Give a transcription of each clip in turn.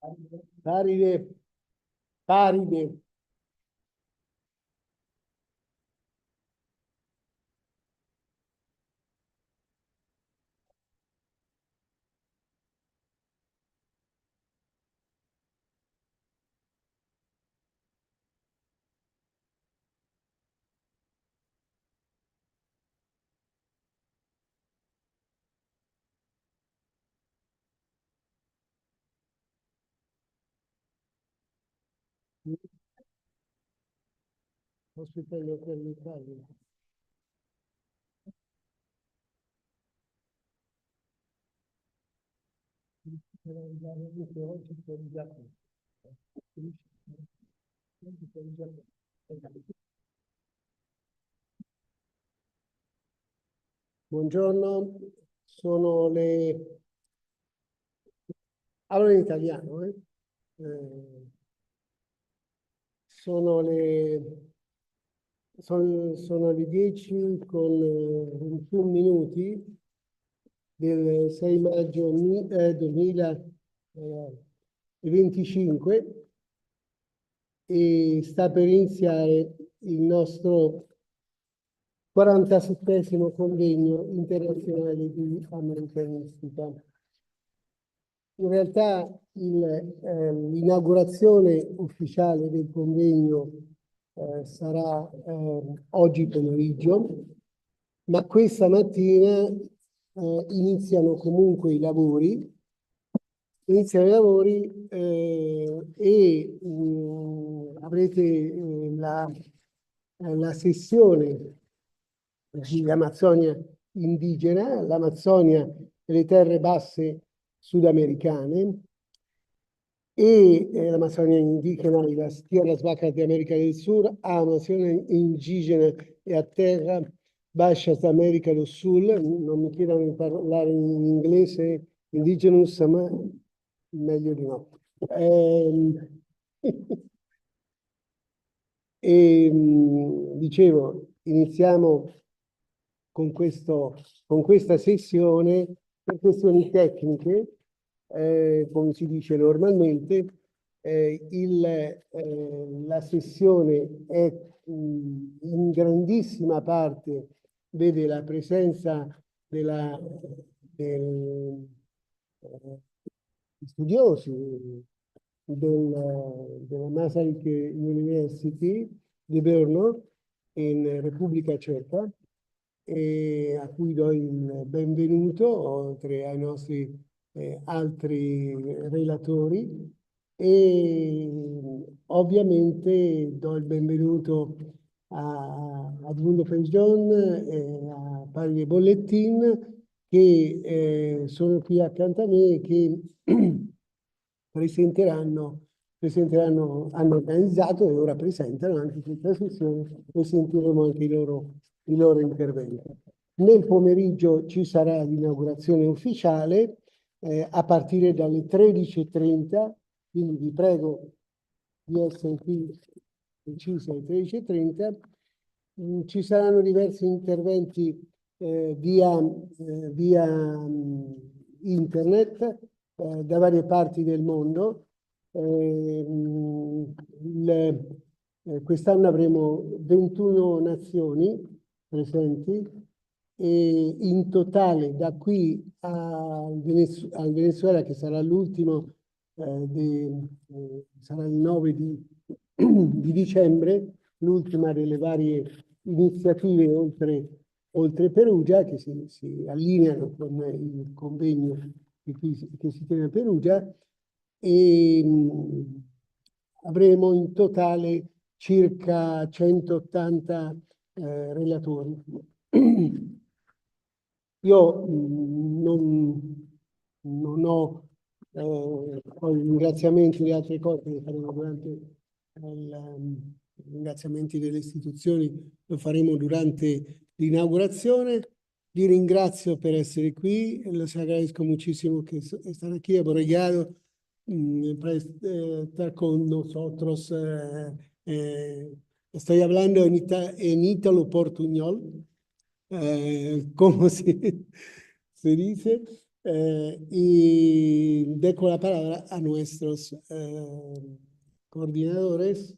Paride, paride. Ospitello per l'Italia. Buongiorno, sono le... Allora in italiano, sono sono le 10 con 21 minuti del 6 maggio 2025 e sta per iniziare il nostro 47° convegno internazionale di Americanistica. In realtà l'inaugurazione ufficiale del convegno sarà oggi pomeriggio, ma questa mattina iniziano comunque i lavori. Iniziano i lavori e avrete la sessione di Amazzonia indigena, l'Amazzonia e le terre basse sudamericane e l'Amazzonia indigena e las tierras bajas de América del Sur, a Amazzonia indigena e a terra baixas da América do Sul. Non mi chiedono di parlare in inglese, indigenous, ma meglio di no. Dicevo, iniziamo con questa sessione per questioni tecniche, come si dice normalmente. La sessione è in grandissima parte vede la presenza degli studiosi della Masaryk University di Brno in Repubblica Ceca, e a cui do il benvenuto, oltre ai nostri altri relatori, e ovviamente do il benvenuto a Edmundo Penjon e a Paride Bollettin, che sono qui accanto a me e che hanno organizzato e ora presentano anche questa sessione e sentiremo anche i loro interventi. Nel pomeriggio ci sarà l'inaugurazione ufficiale a partire dalle 13:30, quindi vi prego di essere qui precisi alle 13:30. Ci saranno diversi interventi via internet da varie parti del mondo. Quest'anno avremo 21 nazioni presenti e in totale da qui al Venezuela, che sarà l'ultimo, sarà il 9 di dicembre, l'ultima delle varie iniziative oltre Perugia, che si allineano con il convegno che si tiene a Perugia, e avremo in totale circa 180 relatori. Io non ho poi ringraziamenti di altre cose che faremo durante i ringraziamenti delle istituzioni, lo faremo durante l'inaugurazione. Vi ringrazio per essere qui, les agradezco muchísimo que están aquí, obrigado por estar con nosotros. Estoy hablando en ítalo-portuñol, como se dice. Y dejo la palabra a nuestros coordinadores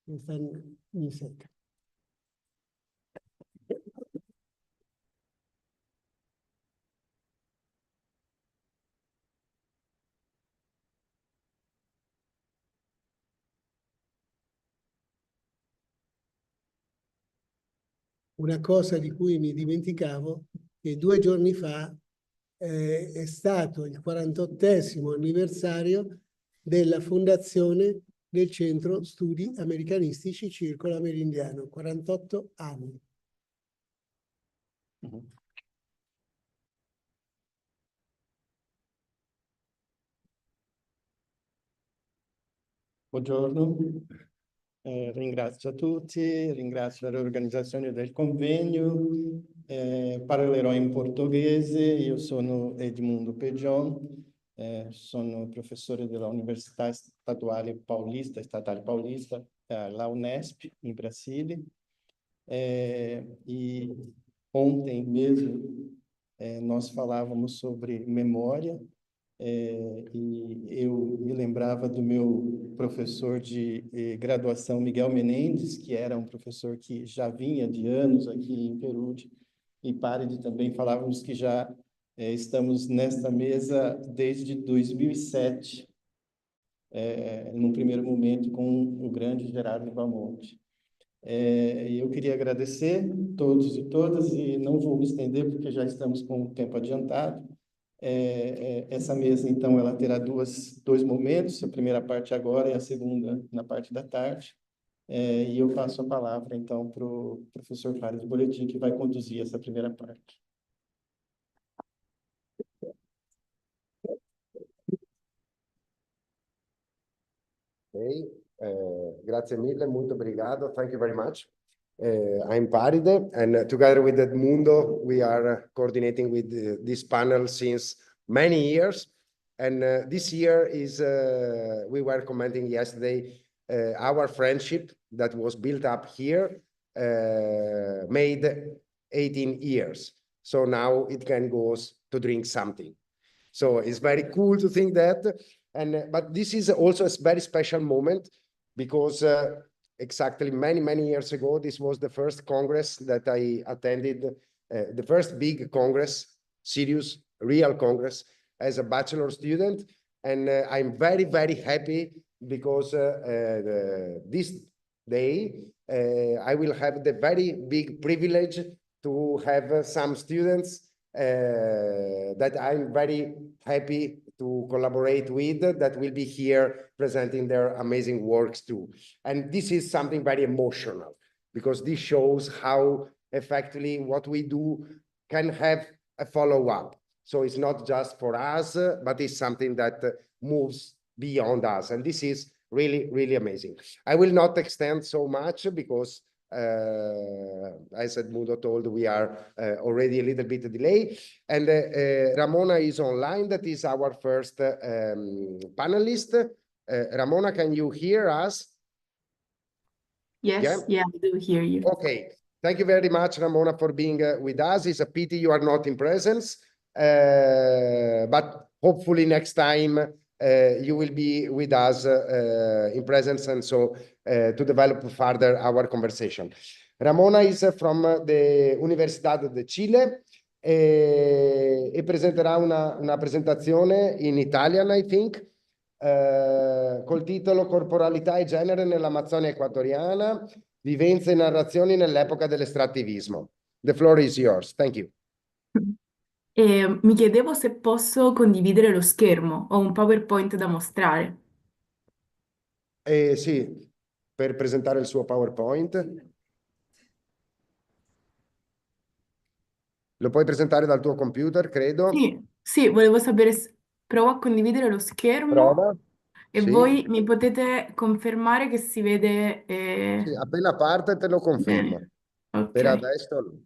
que están muy cerca. Una cosa di cui mi dimenticavo, che 2 giorni fa è stato il 48esimo anniversario della fondazione del Centro Studi Americanistici Circolo Amerindiano, 48 anni. Buongiorno, ringrazio a tutti, ringrazio l'organizzazione del convegno, parlerò in portoghese. Io sono Edmundo Pejon, sono professore dell'Università Statale Paulista, la Unesp, in Brasília. E ontem mesmo nós falávamos sobre memória, e eu me lembrava do meu professor de graduação, Miguel Menendez, que era um professor que já vinha de anos aqui em Perude, e Paride também falávamos que já estamos nesta mesa desde 2007, num primeiro momento com o grande Gerardo Valmonte. Eu queria agradecer todos e todas, e não vou me estender porque já estamos com o tempo adiantado. Essa mesa, então, ela terá dois momentos, a primeira parte agora e a segunda na parte da tarde. E eu passo a palavra, então, para o professor Fares Boletim, que vai conduzir essa primeira parte. Okay. Grazie mille, molto obrigado. Thank you very much. I'm Paride, and together with Edmundo, we are coordinating with this panel since many years. And this year is, we were commenting yesterday, our friendship that was built up here made 18 years. So now it can go to drink something. So it's very cool to think that. But this is also a very special moment because exactly many years ago, this was the first Congress that I attended, the first big Congress, serious, real Congress, as a bachelor student. And I'm very happy because this day, I will have the very big privilege to have some students that I'm very happy to collaborate with, that will be here presenting their amazing works too. And this is something very emotional, because this shows how effectively what we do can have a follow-up. So it's not just for us, but it's something that moves beyond us. And this is really amazing. I will not extend so much because as Edmundo told, we are already a little bit delayed. And Ramona is online. That is our first panelist. Ramona, can you hear us? Yes, yeah, I do hear you. Okay. Thank you very much, Ramona, for being with us. It's a pity you are not in presence, but hopefully next time you will be with us in presence, and so to develop further our conversation. Ramona is from the Universidad de Chile e presenterà una presentazione in Italian, I think, col titolo Corporalità e genere nell'Amazzonia equatoriana, vivenze e narrazioni nell'epoca dell'estrattivismo. The floor is yours. Thank you. Mi chiedevo se posso condividere lo schermo, ho un PowerPoint da mostrare. Sì, per presentare il suo PowerPoint. Lo puoi presentare dal tuo computer, credo. Sì, volevo sapere se provo a condividere lo schermo. Prova. E Sì. voi mi potete confermare che si vede... Sì, appena parte te lo confermo. Ok. Per adesso no.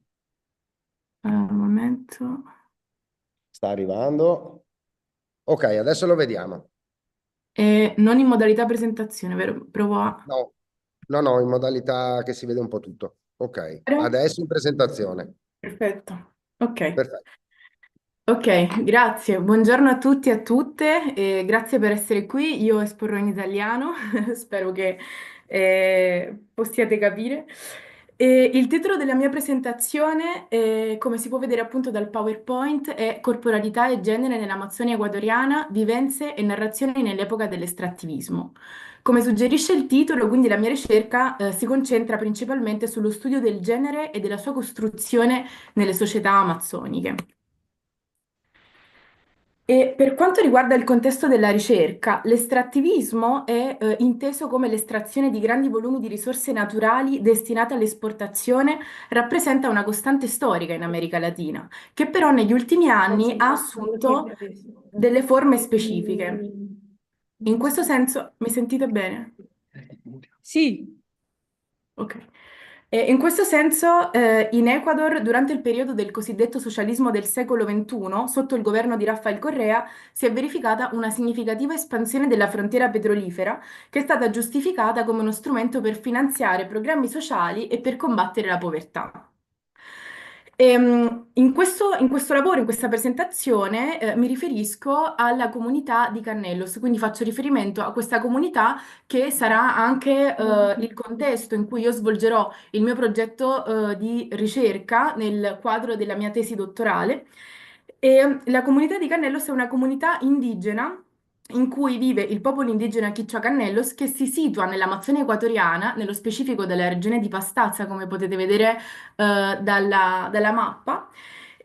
Un momento. Sta arrivando. Ok, adesso lo vediamo. Non in modalità presentazione, vero? Provo a... No, in modalità che si vede un po' tutto. Ok, adesso in presentazione. Perfetto, ok. Perfetto. Ok, grazie. Buongiorno a tutti e a tutte, e grazie per essere qui. Io esporrò in italiano, spero che possiate capire. Il titolo della mia presentazione, come si può vedere appunto dal PowerPoint, è Corporalità e genere nell'Amazzonia ecuadoriana, vivenze e narrazioni nell'epoca dell'estrattivismo. Come suggerisce il titolo, quindi la mia ricerca, si concentra principalmente sullo studio del genere e della sua costruzione nelle società amazzoniche. E per quanto riguarda il contesto della ricerca, l'estrattivismo è inteso come l'estrazione di grandi volumi di risorse naturali destinate all'esportazione, rappresenta una costante storica in America Latina, che però negli ultimi anni ha assunto delle forme specifiche. In questo senso, mi sentite bene? Sì, Ok. In questo senso, in Ecuador, durante il periodo del cosiddetto socialismo del secolo XXI, sotto il governo di Rafael Correa, si è verificata una significativa espansione della frontiera petrolifera, che è stata giustificata come uno strumento per finanziare programmi sociali e per combattere la povertà. In questo lavoro, in questa presentazione, mi riferisco alla comunità di Cannellos, quindi faccio riferimento a questa comunità che sarà anche il contesto in cui io svolgerò il mio progetto di ricerca nel quadro della mia tesi dottorale. E la comunità di Cannellos è una comunità indigena in cui vive il popolo indigena Quechua Cannellos che si situa nell'Amazzonia equatoriana, nello specifico della regione di Pastazza, come potete vedere dalla mappa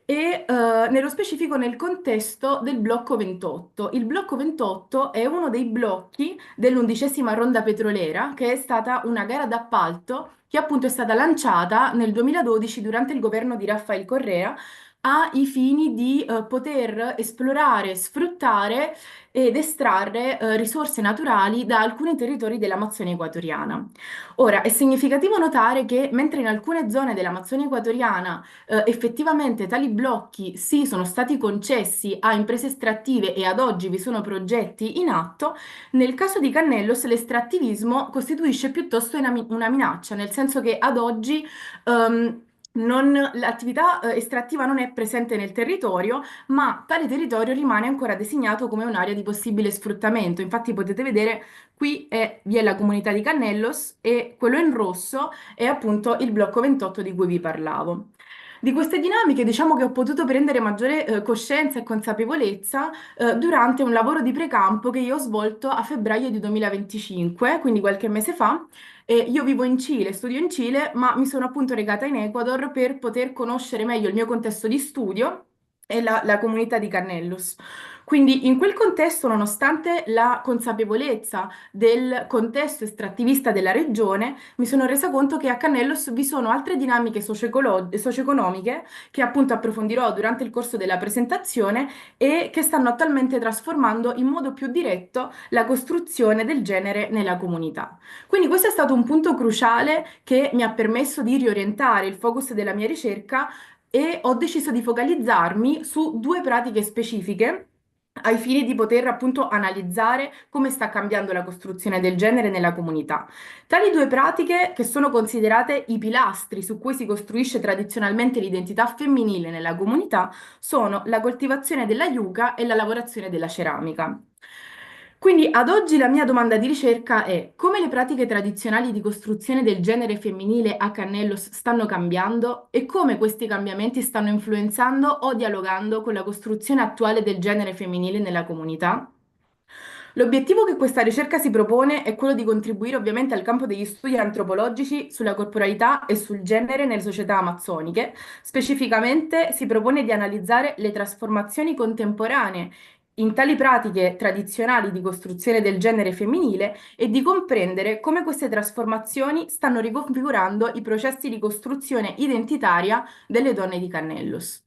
e nello specifico nel contesto del blocco 28. Il blocco 28 è uno dei blocchi dell'11ª ronda petroliera, che è stata una gara d'appalto che appunto è stata lanciata nel 2012 durante il governo di Rafael Correa ai fini di poter esplorare, sfruttare ed estrarre risorse naturali da alcuni territori dell'Amazzonia equatoriana. Ora, è significativo notare che mentre in alcune zone dell'Amazzonia equatoriana effettivamente tali blocchi sì sono stati concessi a imprese estrattive e ad oggi vi sono progetti in atto, nel caso di Cannellos l'estrattivismo costituisce piuttosto una minaccia, nel senso che ad oggi l'attività estrattiva non è presente nel territorio, ma tale territorio rimane ancora designato come un'area di possibile sfruttamento. Infatti potete vedere qui vi è la comunità di Cannellos e quello in rosso è appunto il blocco 28 di cui vi parlavo. Di queste dinamiche diciamo che ho potuto prendere maggiore coscienza e consapevolezza durante un lavoro di precampo che io ho svolto a febbraio di 2025, quindi qualche mese fa. Io vivo in Cile, studio in Cile, ma mi sono appunto recata in Ecuador per poter conoscere meglio il mio contesto di studio e la comunità di Cannellos. Quindi in quel contesto, nonostante la consapevolezza del contesto estrattivista della regione, mi sono resa conto che a Cannellos vi sono altre dinamiche socio-economiche che appunto approfondirò durante il corso della presentazione e che stanno attualmente trasformando in modo più diretto la costruzione del genere nella comunità. Quindi questo è stato un punto cruciale che mi ha permesso di riorientare il focus della mia ricerca e ho deciso di focalizzarmi su due pratiche specifiche ai fini di poter appunto analizzare come sta cambiando la costruzione del genere nella comunità. Tali due pratiche, che sono considerate i pilastri su cui si costruisce tradizionalmente l'identità femminile nella comunità, sono la coltivazione della yucca e la lavorazione della ceramica. Quindi ad oggi la mia domanda di ricerca è come le pratiche tradizionali di costruzione del genere femminile a Cannellos stanno cambiando e come questi cambiamenti stanno influenzando o dialogando con la costruzione attuale del genere femminile nella comunità? L'obiettivo che questa ricerca si propone è quello di contribuire ovviamente al campo degli studi antropologici sulla corporalità e sul genere nelle società amazzoniche. Specificamente si propone di analizzare le trasformazioni contemporanee in tali pratiche tradizionali di costruzione del genere femminile e di comprendere come queste trasformazioni stanno riconfigurando i processi di costruzione identitaria delle donne di Cannellos.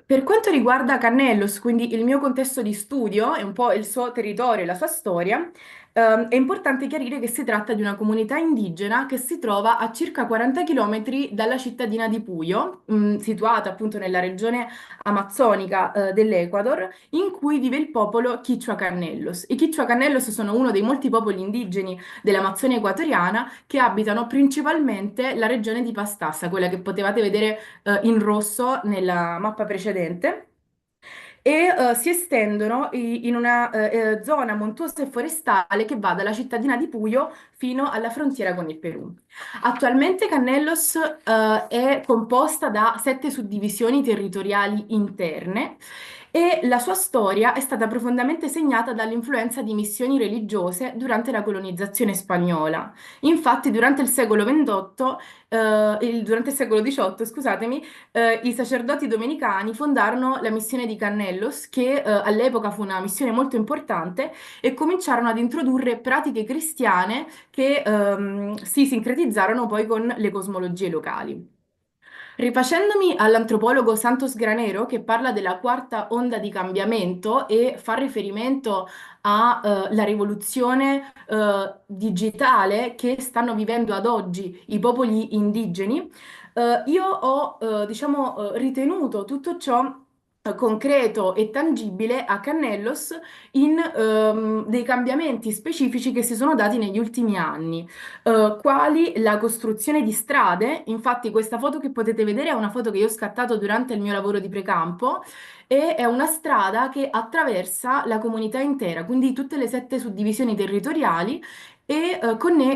Per quanto riguarda Cannellos, quindi il mio contesto di studio e un po' il suo territorio e la sua storia, È importante chiarire che si tratta di una comunità indigena che si trova a circa 40 km dalla cittadina di Puyo, situata appunto nella regione amazzonica, dell'Ecuador, in cui vive il popolo Quichua Canellos. I Quichua Canellos sono uno dei molti popoli indigeni dell'Amazzonia equatoriana che abitano principalmente la regione di Pastassa, quella che potevate vedere, in rosso nella mappa precedente e si estendono in una zona montuosa e forestale che va dalla cittadina di Puyo fino alla frontiera con il Perù. Attualmente Cannellos è composta da 7 suddivisioni territoriali interne e la sua storia è stata profondamente segnata dall'influenza di missioni religiose durante la colonizzazione spagnola. Infatti, durante il secolo XVIII, scusatemi, i sacerdoti domenicani fondarono la missione di Cannellos, che all'epoca fu una missione molto importante, e cominciarono ad introdurre pratiche cristiane che si sincretizzarono poi con le cosmologie locali. Rifacendomi all'antropologo Santos Granero, che parla della quarta onda di cambiamento e fa riferimento alla rivoluzione digitale che stanno vivendo ad oggi i popoli indigeni, io ho, diciamo, ritenuto tutto ciò concreto e tangibile a Cannellos in dei cambiamenti specifici che si sono dati negli ultimi anni, quali la costruzione di strade. Infatti questa foto che potete vedere è una foto che io ho scattato durante il mio lavoro di precampo e è una strada che attraversa la comunità intera, quindi tutte le 7 suddivisioni territoriali e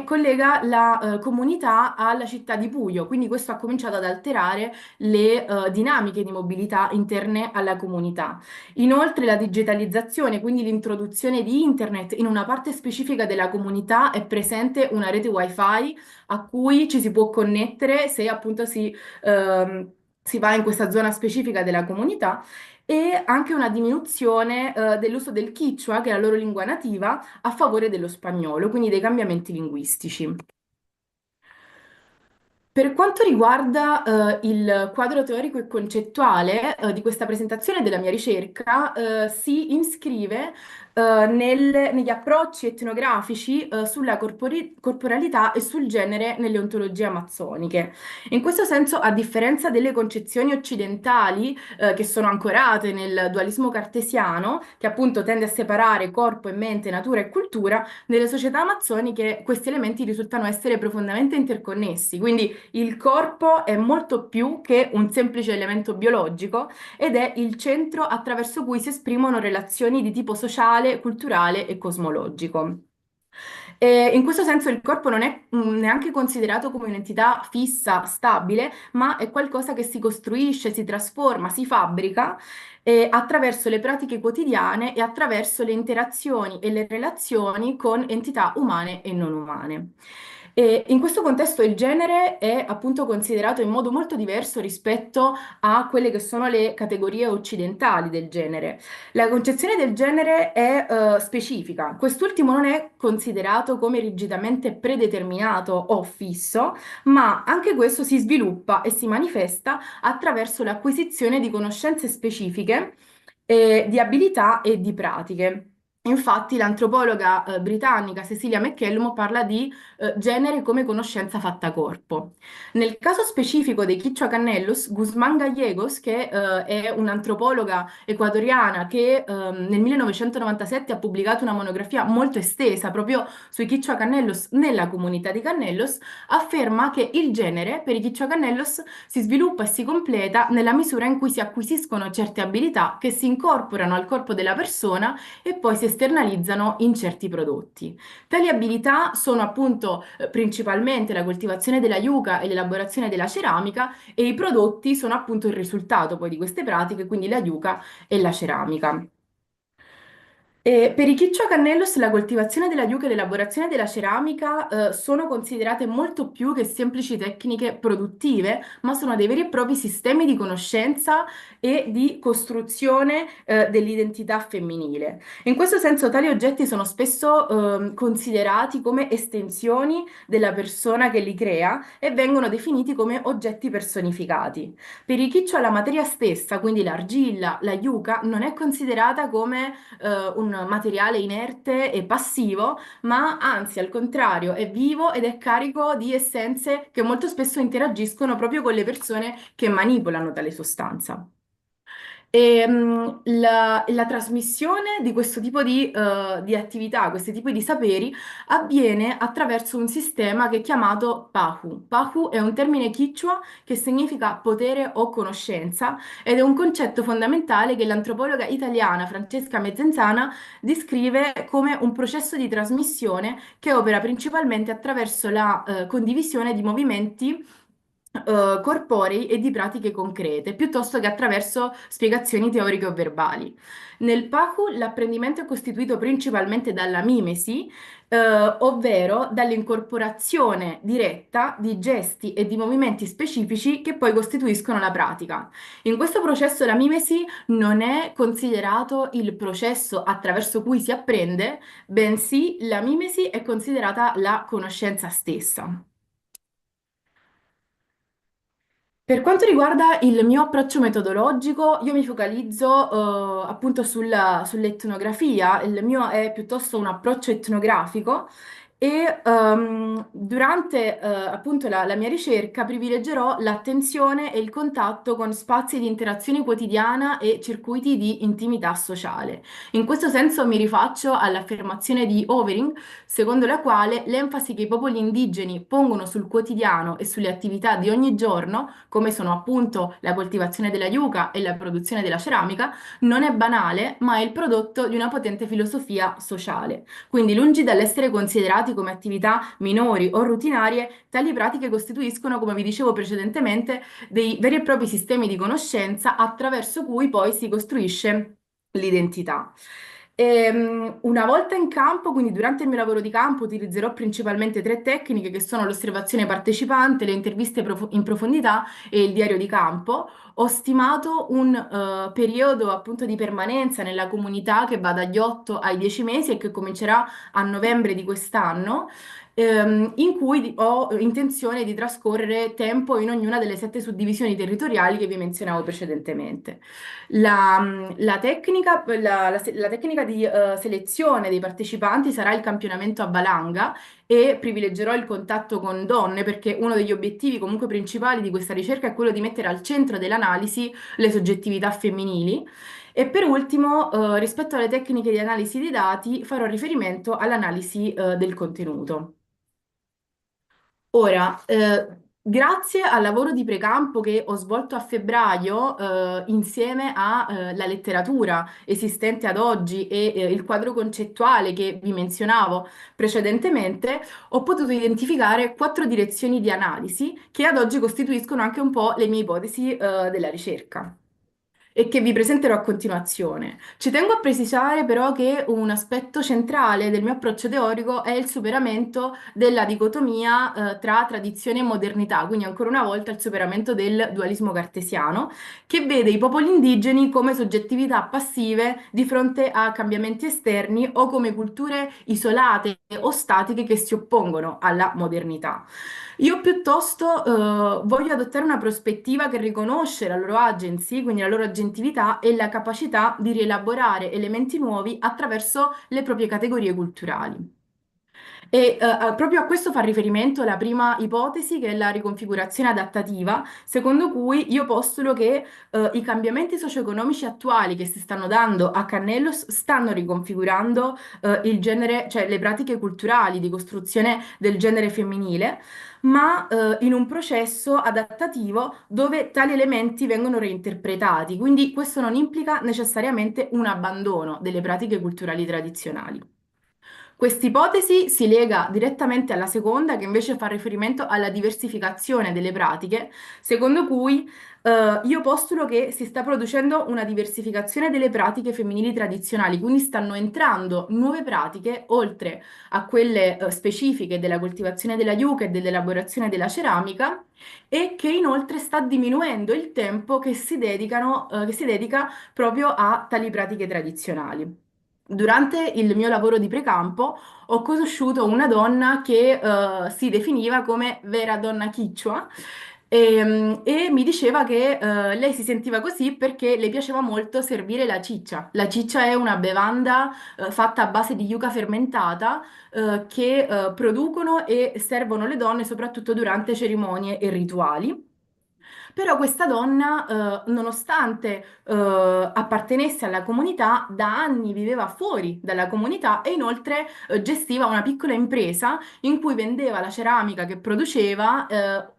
collega la comunità alla città di Puyo, quindi questo ha cominciato ad alterare le dinamiche di mobilità interne alla comunità. Inoltre la digitalizzazione, quindi l'introduzione di internet in una parte specifica della comunità, è presente una rete wifi a cui ci si può connettere se appunto si va in questa zona specifica della comunità, e anche una diminuzione dell'uso del Quichua, che è la loro lingua nativa, a favore dello spagnolo, quindi dei cambiamenti linguistici. Per quanto riguarda il quadro teorico e concettuale di questa presentazione della mia ricerca, si iscrive negli approcci etnografici sulla corporalità e sul genere nelle ontologie amazzoniche. In questo senso, a differenza delle concezioni occidentali che sono ancorate nel dualismo cartesiano, che appunto tende a separare corpo e mente, natura e cultura, nelle società amazzoniche questi elementi risultano essere profondamente interconnessi. Quindi il corpo è molto più che un semplice elemento biologico ed è il centro attraverso cui si esprimono relazioni di tipo sociale, culturale e cosmologico. E in questo senso il corpo non è neanche considerato come un'entità fissa, stabile, ma è qualcosa che si costruisce, si trasforma, si fabbrica attraverso le pratiche quotidiane e attraverso le interazioni e le relazioni con entità umane e non umane. E in questo contesto il genere è appunto considerato in modo molto diverso rispetto a quelle che sono le categorie occidentali del genere. La concezione del genere è specifica. Quest'ultimo non è considerato come rigidamente predeterminato o fisso, ma anche questo si sviluppa e si manifesta attraverso l'acquisizione di conoscenze specifiche, di abilità e di pratiche. Infatti, l'antropologa britannica Cecilia McCallum parla di genere come conoscenza fatta corpo. Nel caso specifico dei Quichua Canellos, Guzmán Gallegos, che è un'antropologa ecuatoriana che nel 1997 ha pubblicato una monografia molto estesa proprio sui Quichua Canellos nella comunità di Canellos, afferma che il genere per i Quichua Canellos si sviluppa e si completa nella misura in cui si acquisiscono certe abilità che si incorporano al corpo della persona e poi si esternalizzano in certi prodotti. Tali abilità sono appunto principalmente la coltivazione della yuca e l'elaborazione della ceramica, e i prodotti sono appunto il risultato poi di queste pratiche, quindi la yuca e la ceramica. E per i Quechua Cannellos la coltivazione della yuca e l'elaborazione della ceramica sono considerate molto più che semplici tecniche produttive, ma sono dei veri e propri sistemi di conoscenza e di costruzione dell'identità femminile. In questo senso tali oggetti sono spesso considerati come estensioni della persona che li crea e vengono definiti come oggetti personificati. Per i Quechua la materia stessa, quindi l'argilla, la yuca, non è considerata come un un materiale inerte e passivo, ma anzi al contrario è vivo ed è carico di essenze che molto spesso interagiscono proprio con le persone che manipolano tale sostanza. La trasmissione di questo tipo di attività, questi tipi di saperi, avviene attraverso un sistema che è chiamato Pahu. Pahu è un termine Quechua che significa potere o conoscenza ed è un concetto fondamentale che l'antropologa italiana Francesca Mezzenzana descrive come un processo di trasmissione che opera principalmente attraverso la condivisione di movimenti corporei e di pratiche concrete, piuttosto che attraverso spiegazioni teoriche o verbali. Nel Pahu l'apprendimento è costituito principalmente dalla mimesi, ovvero dall'incorporazione diretta di gesti e di movimenti specifici che poi costituiscono la pratica. In questo processo la mimesi non è considerato il processo attraverso cui si apprende, bensì la mimesi è considerata la conoscenza stessa. Per quanto riguarda il mio approccio metodologico, io mi focalizzo appunto sull'etnografia, il mio è piuttosto un approccio etnografico e durante appunto la mia ricerca privilegerò l'attenzione e il contatto con spazi di interazione quotidiana e circuiti di intimità sociale. In questo senso mi rifaccio all'affermazione di Overing, secondo la quale l'enfasi che i popoli indigeni pongono sul quotidiano e sulle attività di ogni giorno, come sono appunto la coltivazione della yucca e la produzione della ceramica, non è banale, ma è il prodotto di una potente filosofia sociale. Quindi, lungi dall'essere considerati come attività minori o rutinarie, tali pratiche costituiscono, come vi dicevo precedentemente, dei veri e propri sistemi di conoscenza attraverso cui poi si costruisce l'identità. Una volta in campo, quindi durante il mio lavoro di campo, utilizzerò principalmente tre tecniche che sono l'osservazione partecipante, le interviste in profondità e il diario di campo. Ho stimato un periodo appunto di permanenza nella comunità che va dagli 8 ai 10 mesi e che comincerà a novembre di quest'anno, in cui ho intenzione di trascorrere tempo in ognuna delle 7 suddivisioni territoriali che vi menzionavo precedentemente. La tecnica di selezione dei partecipanti sarà il campionamento a valanga e privilegerò il contatto con donne perché uno degli obiettivi comunque principali di questa ricerca è quello di mettere al centro dell'analisi le soggettività femminili. E per ultimo, rispetto alle tecniche di analisi dei dati, farò riferimento all'analisi del contenuto. Ora, grazie al lavoro di precampo che ho svolto a febbraio, insieme alla letteratura esistente ad oggi e il quadro concettuale che vi menzionavo precedentemente, ho potuto identificare 4 direzioni di analisi che ad oggi costituiscono anche un po' le mie ipotesi, della ricerca e che vi presenterò a continuazione. Ci tengo a precisare però che un aspetto centrale del mio approccio teorico è il superamento della dicotomia tra tradizione e modernità, quindi ancora una volta il superamento del dualismo cartesiano, che vede i popoli indigeni come soggettività passive di fronte a cambiamenti esterni o come culture isolate o statiche che si oppongono alla modernità. Io piuttosto voglio adottare una prospettiva che riconosce la loro agency, quindi la loro agentività e la capacità di rielaborare elementi nuovi attraverso le proprie categorie culturali. E proprio a questo fa riferimento la prima ipotesi, che è la riconfigurazione adattativa, secondo cui io postulo che i cambiamenti socio-economici attuali che si stanno dando a Cannellos stanno riconfigurando il genere, cioè le pratiche culturali di costruzione del genere femminile, ma in un processo adattativo dove tali elementi vengono reinterpretati. Quindi questo non implica necessariamente un abbandono delle pratiche culturali tradizionali. Quest'ipotesi si lega direttamente alla seconda, che invece fa riferimento alla diversificazione delle pratiche, secondo cui io postulo che si sta producendo una diversificazione delle pratiche femminili tradizionali, quindi stanno entrando nuove pratiche oltre a quelle specifiche della coltivazione della yucca e dell'elaborazione della ceramica e che inoltre sta diminuendo il tempo che si dedica proprio a tali pratiche tradizionali. Durante il mio lavoro di precampo ho conosciuto una donna che si definiva come vera donna Quichua E mi diceva che lei si sentiva così perché le piaceva molto servire la ciccia. La ciccia è una bevanda fatta a base di yuca fermentata che producono e servono le donne soprattutto durante cerimonie e rituali. Però questa donna, nonostante appartenesse alla comunità, da anni viveva fuori dalla comunità e inoltre gestiva una piccola impresa in cui vendeva la ceramica che produceva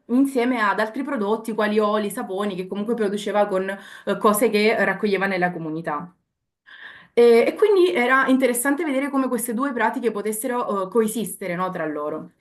insieme ad altri prodotti quali oli, saponi che comunque produceva con cose che raccoglieva nella comunità. E quindi era interessante vedere come queste due pratiche potessero coesistere, no, tra loro.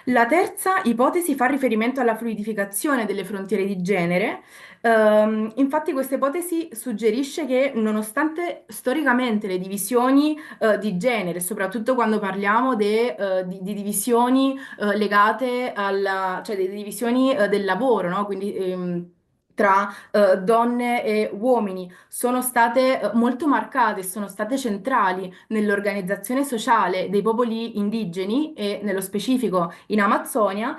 La terza ipotesi fa riferimento alla fluidificazione delle frontiere di genere. Infatti, questa ipotesi suggerisce che, nonostante storicamente le divisioni di genere, soprattutto quando parliamo di divisioni legate alla, cioè di divisioni del lavoro, no? Quindi tra donne e uomini sono state molto marcate, sono state centrali nell'organizzazione sociale dei popoli indigeni e nello specifico in Amazzonia.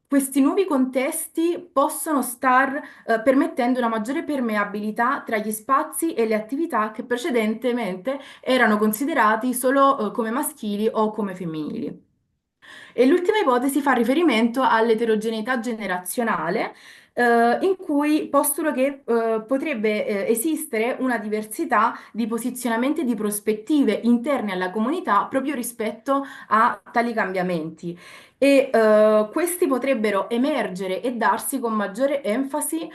Questi nuovi contesti possono star permettendo una maggiore permeabilità tra gli spazi e le attività che precedentemente erano considerati solo come maschili o come femminili. E l'ultima ipotesi fa riferimento all'eterogeneità generazionale, in cui postulo che potrebbe esistere una diversità di posizionamenti e di prospettive interne alla comunità proprio rispetto a tali cambiamenti. E questi potrebbero emergere e darsi con maggiore enfasi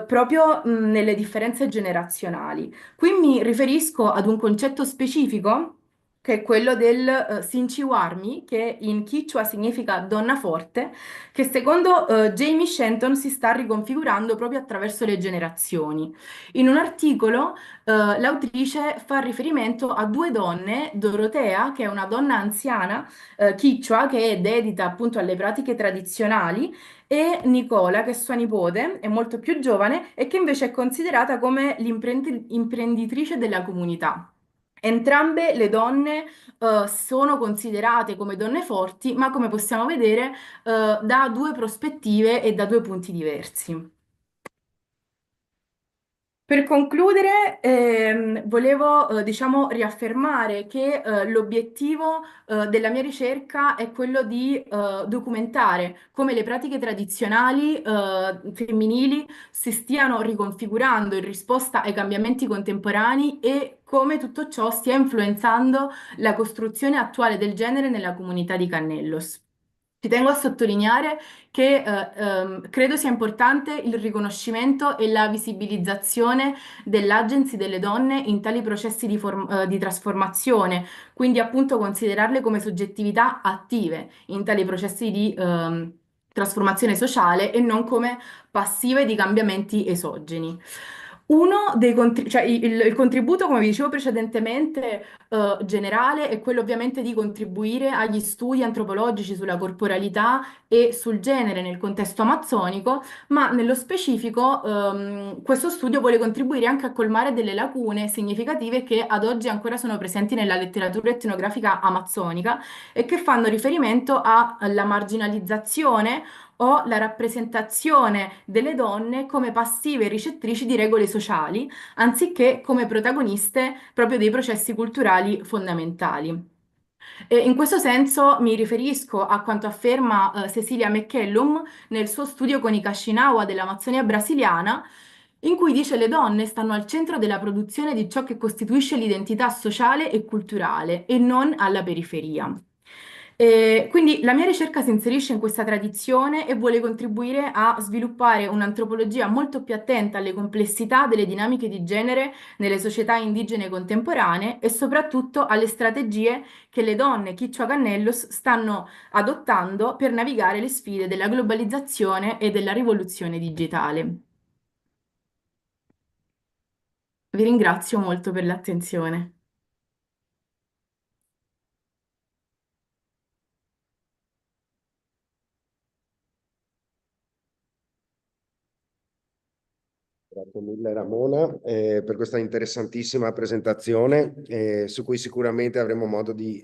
proprio nelle differenze generazionali. Qui mi riferisco ad un concetto specifico che è quello del Sinchiwarmi, che in Quechua significa donna forte, che secondo Jamie Shenton si sta riconfigurando proprio attraverso le generazioni. In un articolo l'autrice fa riferimento a due donne, Dorotea, che è una donna anziana Quechua, che è dedita appunto alle pratiche tradizionali, e Nicola, che è sua nipote, è molto più giovane e che invece è considerata come l'imprenditrice della comunità. Entrambe le donne sono considerate come donne forti, ma come possiamo vedere, da due prospettive e da due punti diversi. Per concludere, volevo, diciamo, riaffermare che l'obiettivo della mia ricerca è quello di documentare come le pratiche tradizionali femminili si stiano riconfigurando in risposta ai cambiamenti contemporanei e come tutto ciò stia influenzando la costruzione attuale del genere nella comunità di Cannellos. Ci tengo a sottolineare che credo sia importante il riconoscimento e la visibilizzazione dell'agency delle donne in tali processi di trasformazione, quindi appunto considerarle come soggettività attive in tali processi di trasformazione sociale e non come passive di cambiamenti esogeni. Uno dei cioè il contributo, come vi dicevo precedentemente, generale è quello ovviamente di contribuire agli studi antropologici sulla corporalità e sul genere nel contesto amazzonico, ma nello specifico questo studio vuole contribuire anche a colmare delle lacune significative che ad oggi ancora sono presenti nella letteratura etnografica amazzonica e che fanno riferimento alla marginalizzazione o la rappresentazione delle donne come passive ricettrici di regole sociali, anziché come protagoniste proprio dei processi culturali fondamentali. E in questo senso mi riferisco a quanto afferma Cecilia McCallum nel suo studio con i Kashinawa dell'Amazzonia brasiliana, in cui dice le donne stanno al centro della produzione di ciò che costituisce l'identità sociale e culturale e non alla periferia. Quindi la mia ricerca si inserisce in questa tradizione e vuole contribuire a sviluppare un'antropologia molto più attenta alle complessità delle dinamiche di genere nelle società indigene contemporanee e soprattutto alle strategie che le donne Quechua Cannellos stanno adottando per navigare le sfide della globalizzazione e della rivoluzione digitale. Vi ringrazio molto per l'attenzione. Grazie mille Ramona per questa interessantissima presentazione su cui sicuramente avremo modo di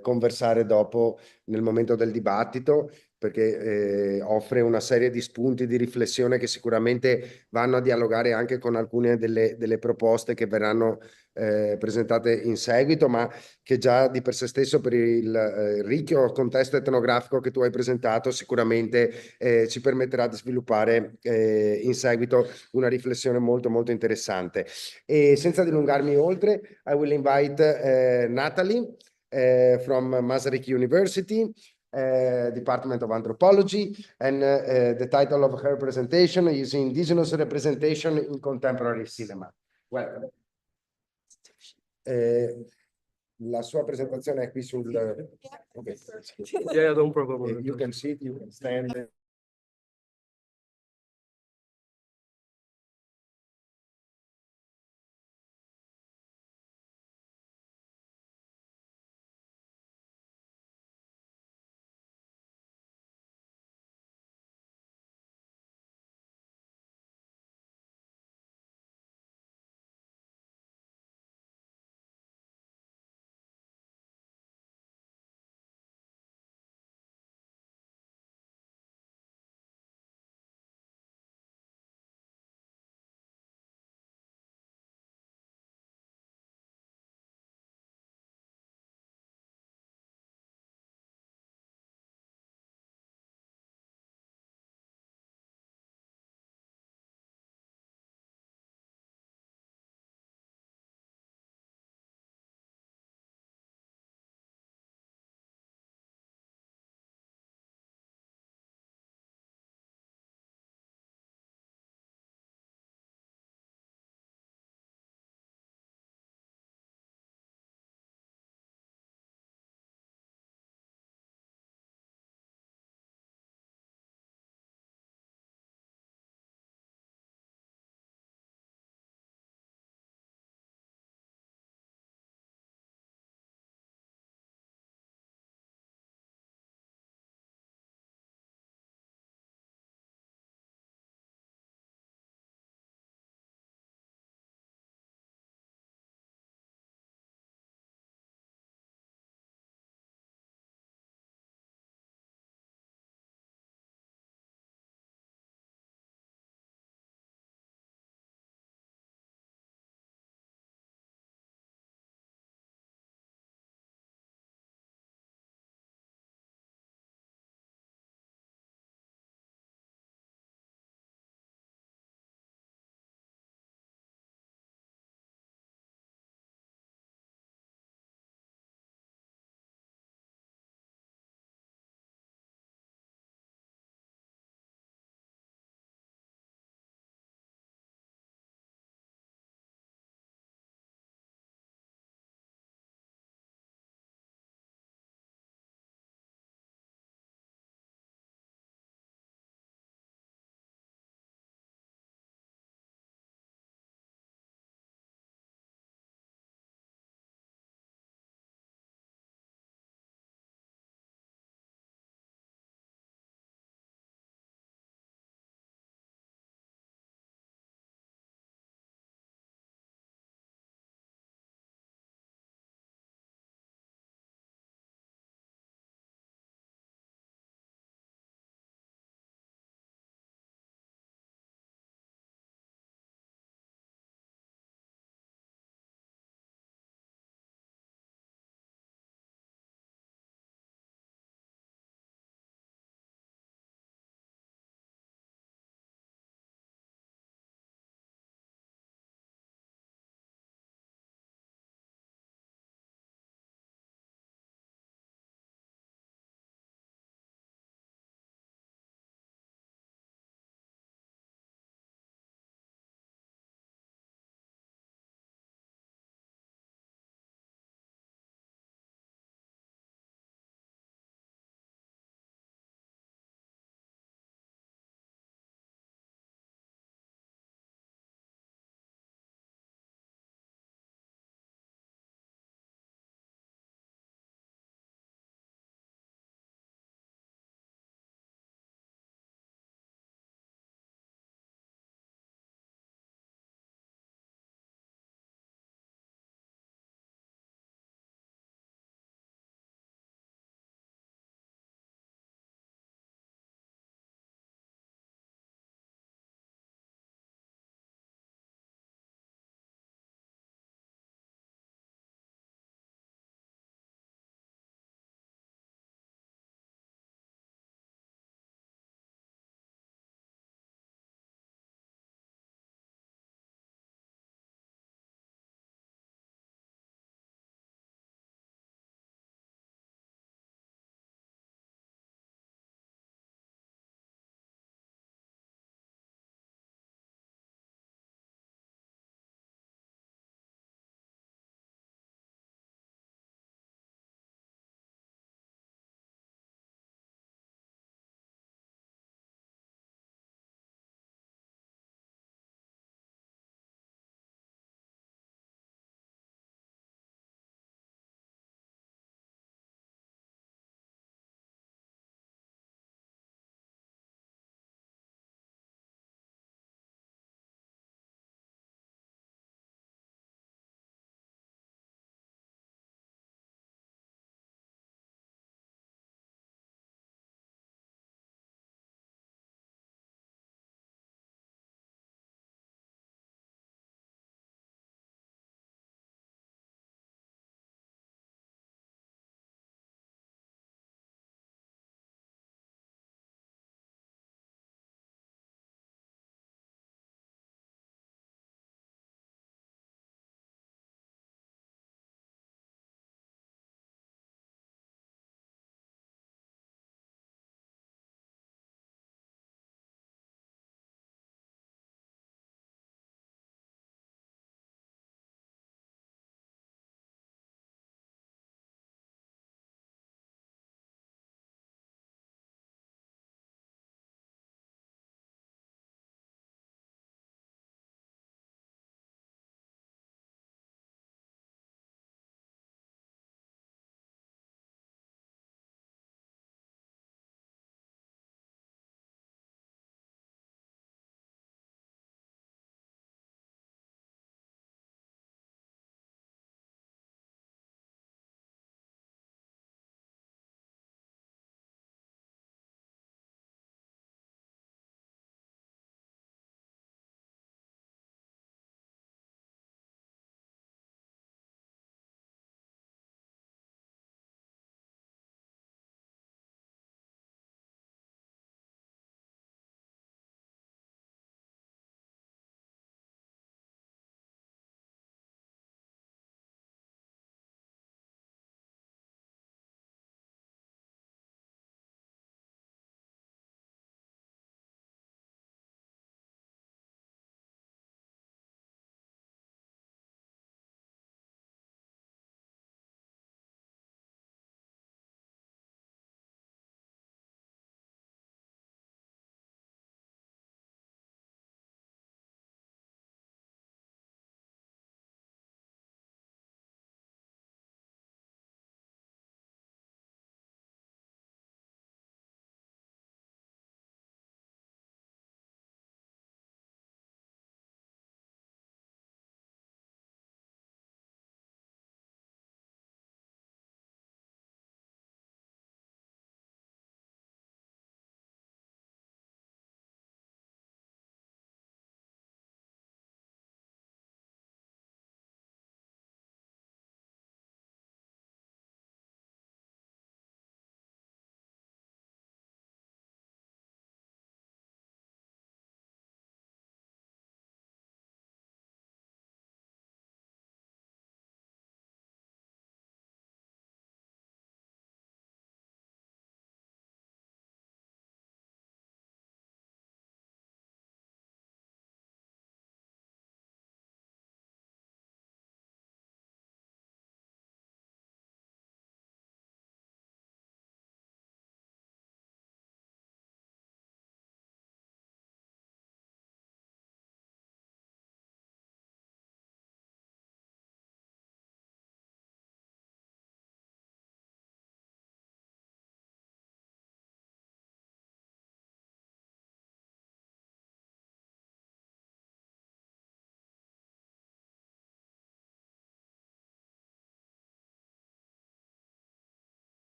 conversare dopo nel momento del dibattito. perché offre una serie di spunti di riflessione che sicuramente vanno a dialogare anche con alcune delle proposte che verranno presentate in seguito, ma che già di per sé stesso, per il ricco contesto etnografico che tu hai presentato, sicuramente ci permetterà di sviluppare in seguito una riflessione molto molto interessante. E senza dilungarmi oltre, I will invite Natalie from Masaryk University, Department of Anthropology, and the title of her presentation is Indigenous Representation in Contemporary Cinema. Welcome. La sua presentazione è qui sul... Okay. Yeah, no problem. You can sit, you can stand.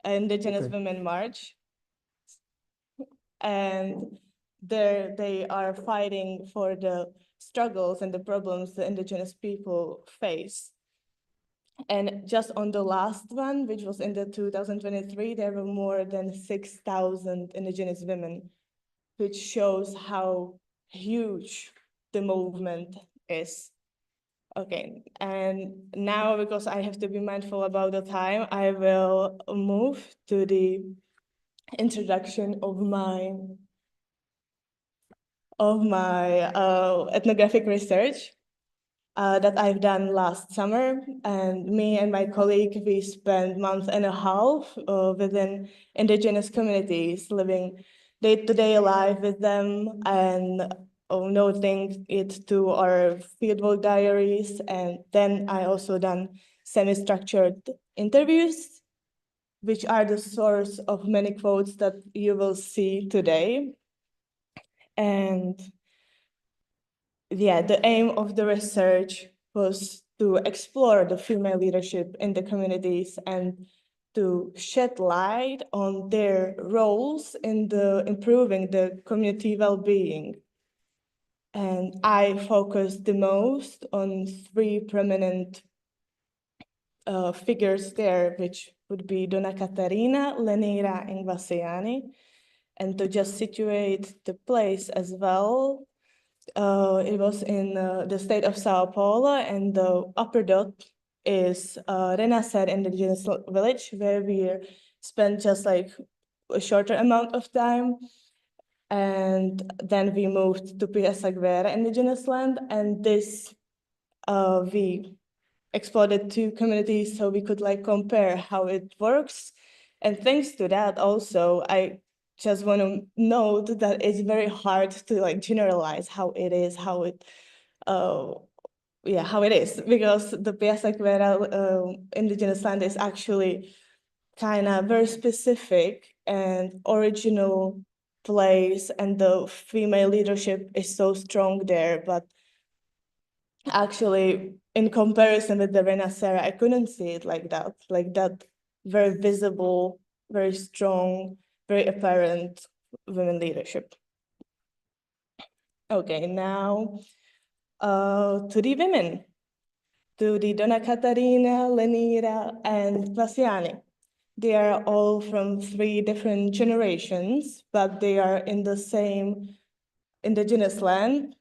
Indigenous Okay. Women March. And there they are fighting for the struggles and the problems the Indigenous people face. And just on the last one, which was in the 2023, there were more than 6,000 Indigenous women, which shows how huge the movement is. Okay, and now because I have to be mindful about the time, I will move to the introduction of my ethnographic research that I've done last summer. And me and my colleague, we spent 1.5 months within Indigenous communities, living day-to-day life with them and noting it to our fieldwork diaries. And then I also done semi-structured interviews, which are the source of many quotes that you will see today. And yeah, the aim of the research was to explore the female leadership in the communities and to shed light on their roles in improving the community well-being. And I focused the most on 3 prominent figures there, which would be Donna Catarina, Lenira, and Vasiani. And to just situate the place as well, it was in the state of Sao Paulo, and the upper dot is Renascer Indigenous Village, where we spent just like a shorter amount of time. And then we moved to Pirasagüera Indigenous Land, and this we explored 2 communities so we could like compare how it works. And thanks to that also, I just want to note that it's very hard to like generalize how it is, how it is, because the Pirasagüera Indigenous Land is actually kind of very specific and original place, and the female leadership is so strong there. But actually, in comparison with the Renascer, I couldn't see it like that very visible, very strong, very apparent women leadership. Okay, now to the women, to the Donna Catarina, Lenira, and Vasiani. They are all from 3 different generations, but they are in the same indigenous land.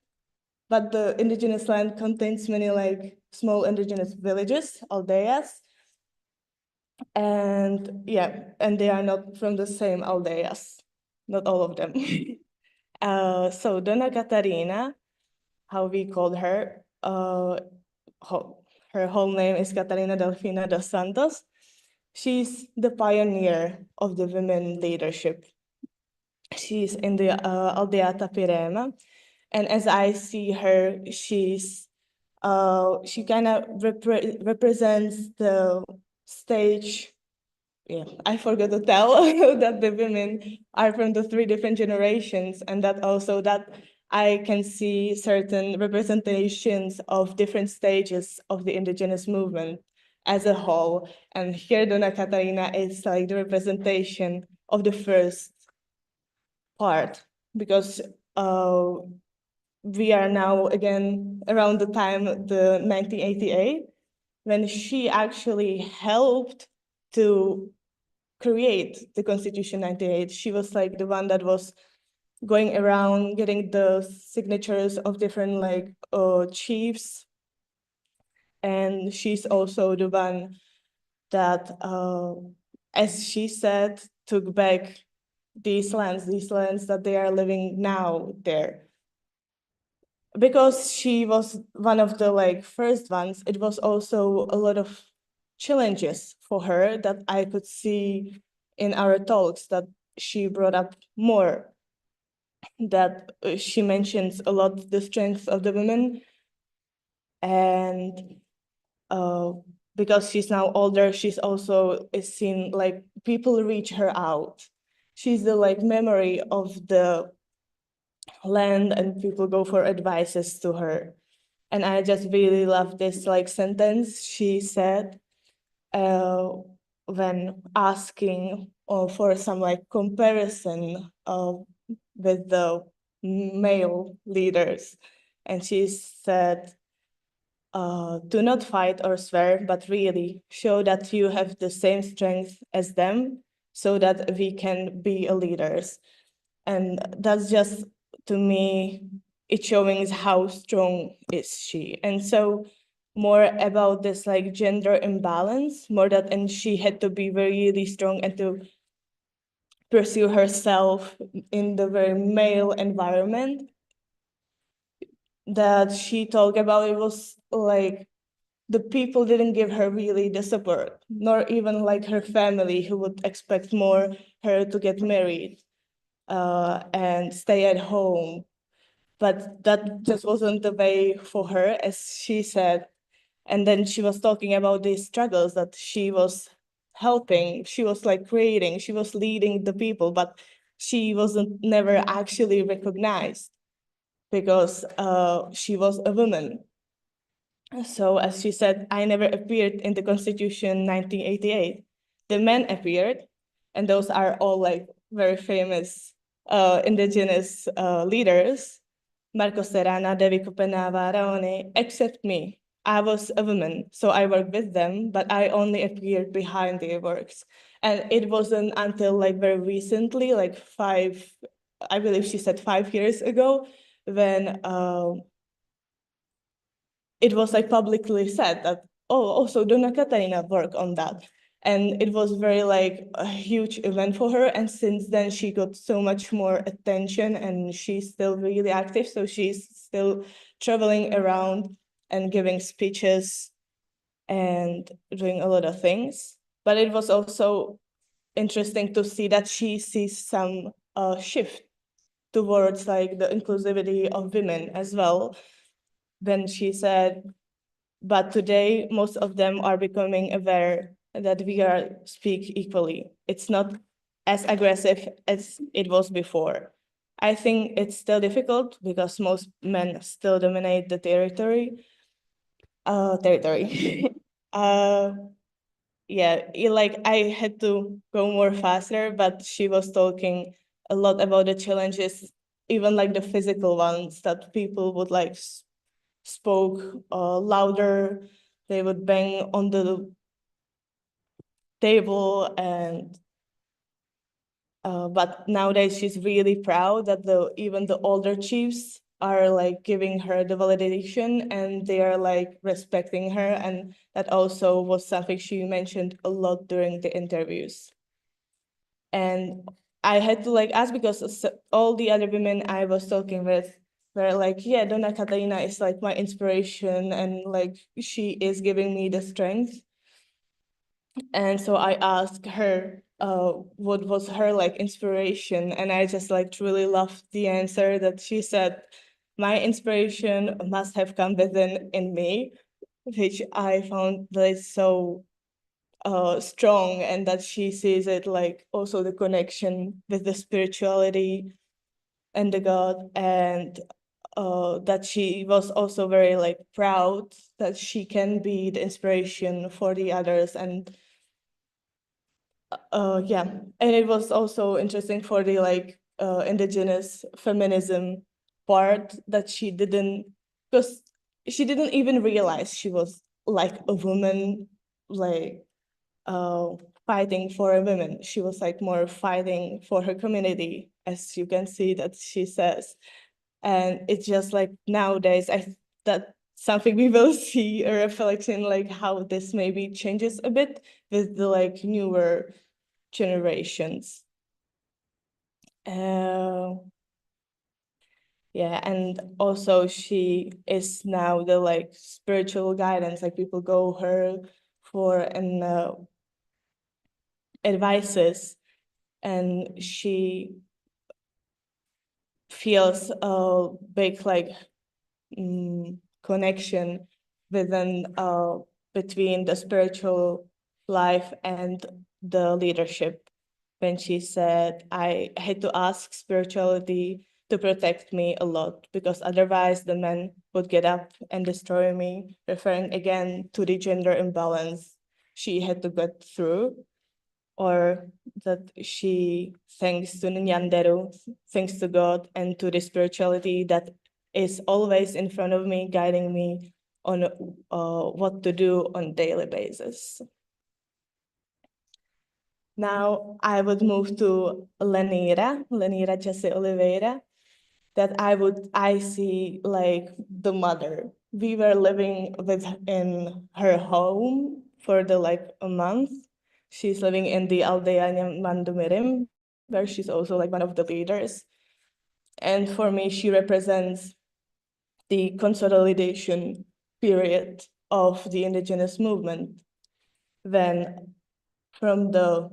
But the indigenous land contains many like small indigenous villages, aldeias. And yeah, and they are not from the same aldeias, not all of them. So Donna Catarina, how we called her, her whole name is Catarina Delfina dos Santos. She's the pioneer of the women leadership. She's in the Aldea Tapirema. And as I see her, she kind of represents the stage. Yeah, I forgot to tell that the women are from the 3 different generations, and that also that I can see certain representations of different stages of the indigenous movement as a whole. And here Donna Catarina is like the representation of the first part, because we are now again around the time, the 1988, when she actually helped to create the Constitution 98. She was like the one that was going around getting the signatures of different like chiefs. And she's also the one that, as she said, took back these lands that they are living now there. Because she was one of the like first ones, it was also a lot of challenges for her that I could see in our talks that she brought up more, that she mentions a lot the strengths of the women. And because she's now older, she's also is seen like people reach her out. She's the like memory of the land, and people go for advices to her. And I just really love this like sentence she said. when asking for some like comparison with the male leaders. And she said, do not fight or swear, but really show that you have the same strength as them so that we can be leaders. And that's just, to me, it's showing how strong is she. And so more about this like gender imbalance, more that, and she had to be really strong and to pursue herself in the very male environment that she talked about. It was like the people didn't give her really the support, nor even like her family, who would expect more her to get married and stay at home. But that just wasn't the way for her, as she said. And then she was talking about these struggles that she was helping, she was like creating, she was leading the people, but she wasn't never actually recognized because she was a woman. So as she said, I never appeared in the Constitution 1988. The men appeared, and those are all like very famous indigenous leaders. Marcos Serrana, Devi Kupena, Varone, except me. I was a woman, so I worked with them, but I only appeared behind their works. And it wasn't until like very recently, like I believe she said 5 years ago, when it was like publicly said that, oh, also Dona Katarina worked on that. And it was very like a huge event for her. And since then she got so much more attention and she's still really active. So she's still traveling around and giving speeches and doing a lot of things. But it was also interesting to see that she sees some shift towards like the inclusivity of women as well. When she said, but today most of them are becoming aware that we are speak equally. It's not as aggressive as it was before. I think it's still difficult because most men still dominate the territory. Yeah, like I had to go more faster, but she was talking a lot about the challenges, even like the physical ones, that people would like spoke louder, they would bang on the table, and but nowadays she's really proud that even the older chiefs are like giving her the validation and they are like respecting her, and that also was something she mentioned a lot during the interviews. And I had to like ask because all the other women I was talking with were like, yeah, Dona Katarina is like my inspiration and like she is giving me the strength. And so I asked her what was her like inspiration, and I just like truly loved the answer that she said, my inspiration must have come within in me, which I found that is so strong, and that she sees it like also the connection with the spirituality and the God, and that she was also very like proud that she can be the inspiration for the others. And yeah, and it was also interesting for the like indigenous feminism part that she didn't, because she didn't even realize she was like a woman, like fighting for a woman. She was like more fighting for her community, as you can see that she says. And it's just like nowadays, that something we will see a reflection like how this maybe changes a bit with the like newer generations. Yeah, and also she is now the like spiritual guidance, like people go her for and advices, and she feels a big like connection within between the spiritual life and the leadership. When she said, I had to ask spirituality to protect me a lot, because otherwise the men would get up and destroy me, referring again to the gender imbalance she had to get through. or that she, thanks to Nyanderu, thanks to God and to the spirituality that is always in front of me, guiding me on what to do on a daily basis. Now I would move to Lenira Jesse Oliveira, that I see like the mother. We were living in her home for a month. She's living in the Aldea Mandumirim, where she's also like one of the leaders. And for me, she represents the consolidation period of the indigenous movement. Then from the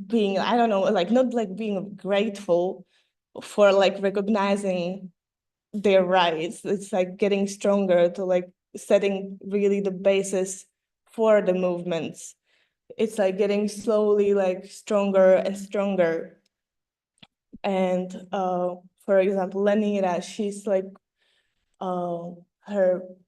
being, I don't know, like not like being grateful for like recognizing their rights. It's like getting stronger to like setting really the basis for the movements. It's like getting slowly like stronger and stronger. And for example, Lenira, she's like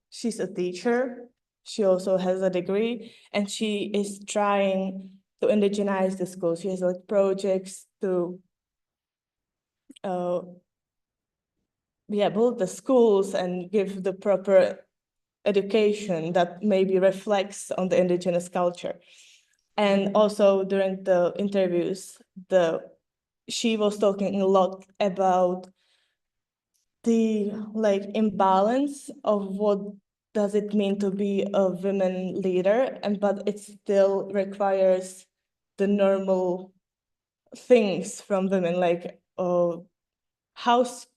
she's a teacher. She also has a degree, and she is trying to indigenize the school. She has like projects to build the schools and give the proper education that maybe reflects on the indigenous culture. And also during the interviews, she was talking a lot about the like imbalance of what does it mean to be a women leader, but it still requires the normal things from women, like house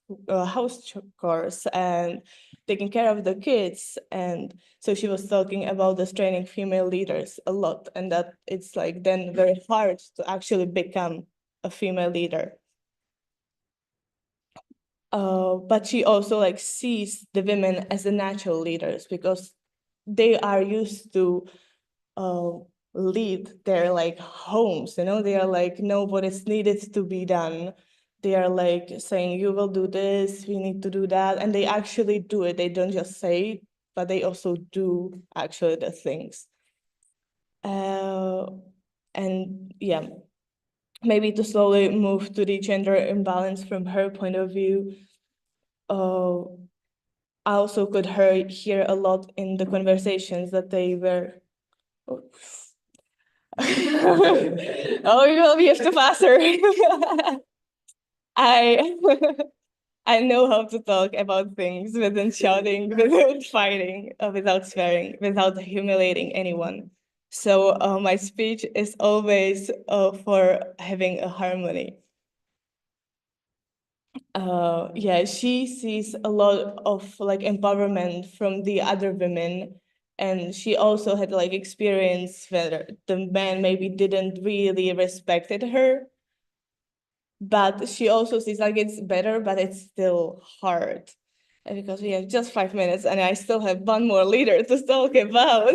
chores and taking care of the kids. And so she was talking about this training female leaders a lot, and that it's like then very hard to actually become a female leader. But she also like sees the women as the natural leaders because they are used to lead their like homes, you know, they are like, know what is needed to be done. They are like saying, you will do this, we need to do that. And they actually do it. They don't just say it, but they also do actually the things. And yeah, maybe to slowly move to the gender imbalance from her point of view. I also could hear a lot in the conversations that they were. Oh, you will be have to faster. I know how to talk about things without shouting, without fighting, without swearing, without humiliating anyone. So my speech is always for having a harmony. Yeah, she sees a lot of like empowerment from the other women, and she also had like experience where the men maybe didn't really respected her, but she also sees like it's better, but it's still hard. And because we have just 5 minutes and I still have one more leader to talk about.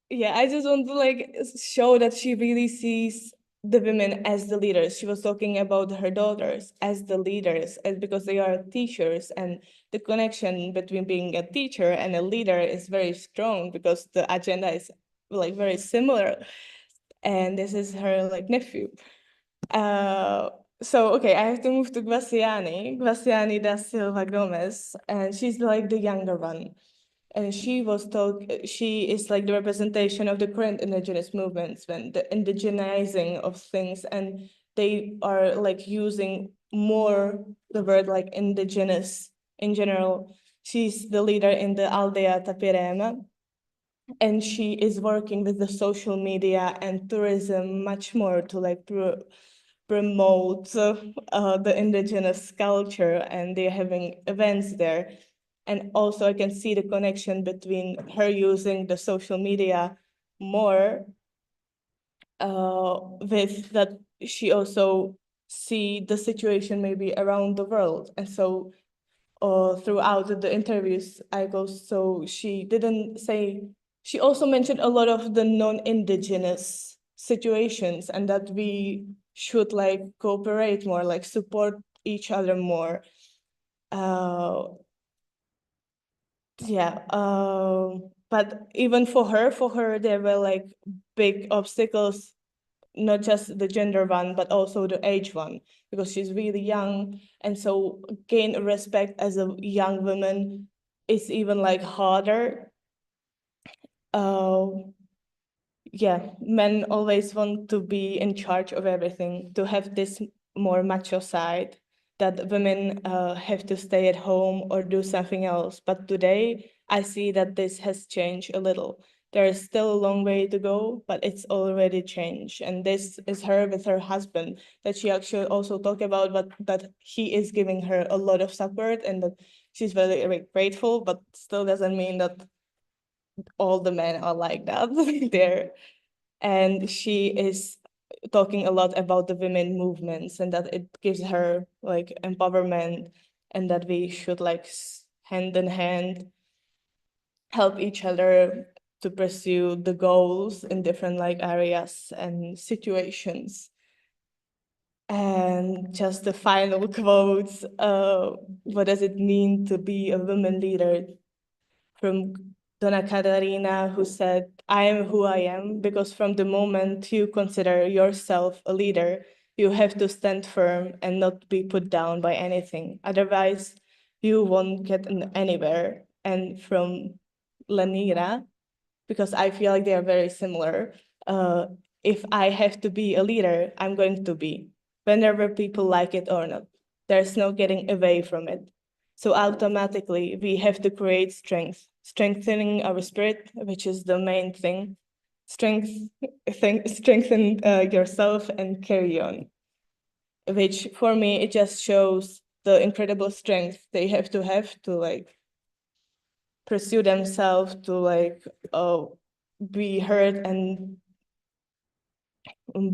Yeah, I just want to like show that she really sees the women as the leaders. She was talking about her daughters as the leaders, and because they are teachers, and the connection between being a teacher and a leader is very strong because the agenda is like very similar. And this is her like nephew. So okay, I have to move to Graciani da Silva Gomez, and she's like the younger one. And she is like the representation of the current indigenous movements, when the indigenizing of things, and they are like using more the word like indigenous in general. She's the leader in the Aldea Tapirema, and she is working with the social media and tourism much more to like promote the indigenous culture, and they're having events there. And also I can see the connection between her using the social media more with that she also see the situation maybe around the world. And so throughout the interviews I go, so she also mentioned a lot of the non-indigenous situations, and that we should like cooperate more, like support each other more. Yeah, but even for her, there were like big obstacles, not just the gender one, but also the age one, because she's really young. And so gain respect as a young woman is even like harder. Yeah, men always want to be in charge of everything, to have this more macho side, that women have to stay at home or do something else. But today, I see that this has changed a little. There is still a long way to go, but it's already changed. And this is her with her husband, that she actually also talked about, but that he is giving her a lot of support and that she's very, very grateful, but still doesn't mean that all the men are like that there. And she is talking a lot about the women movements and that it gives her like empowerment and that we should like hand in hand help each other to pursue the goals in different like areas and situations. And just the final quotes, what does it mean to be a woman leader? From Donna Catarina, who said, "I am who I am because from the moment you consider yourself a leader, you have to stand firm and not be put down by anything. Otherwise, you won't get anywhere." And from Lanira, because I feel like they are very similar, if I have to be a leader, I'm going to be, whenever people like it or not. There's no getting away from it. So automatically, we have to create strength, strengthening our spirit, which is the main thing. Strengthen yourself and carry on, which for me, it just shows the incredible strength they have to like pursue themselves, to like be heard and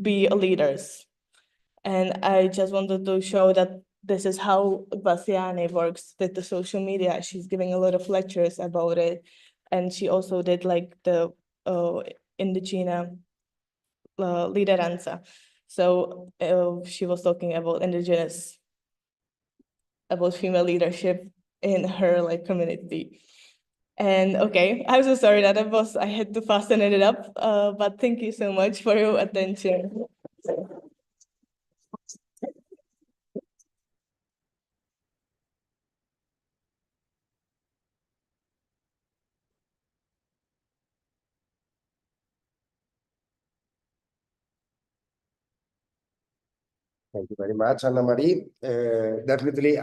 be leaders. And I just wanted to show that this is how Bastiani works with the social media. She's giving a lot of lectures about it. And she also did like the Indigena lideranza. So she was talking about indigenous, about female leadership in her like community. And okay, I'm so sorry that I had to fasten it up, but thank you so much for your attention. Thank you very much, Anna Marie. Definitely,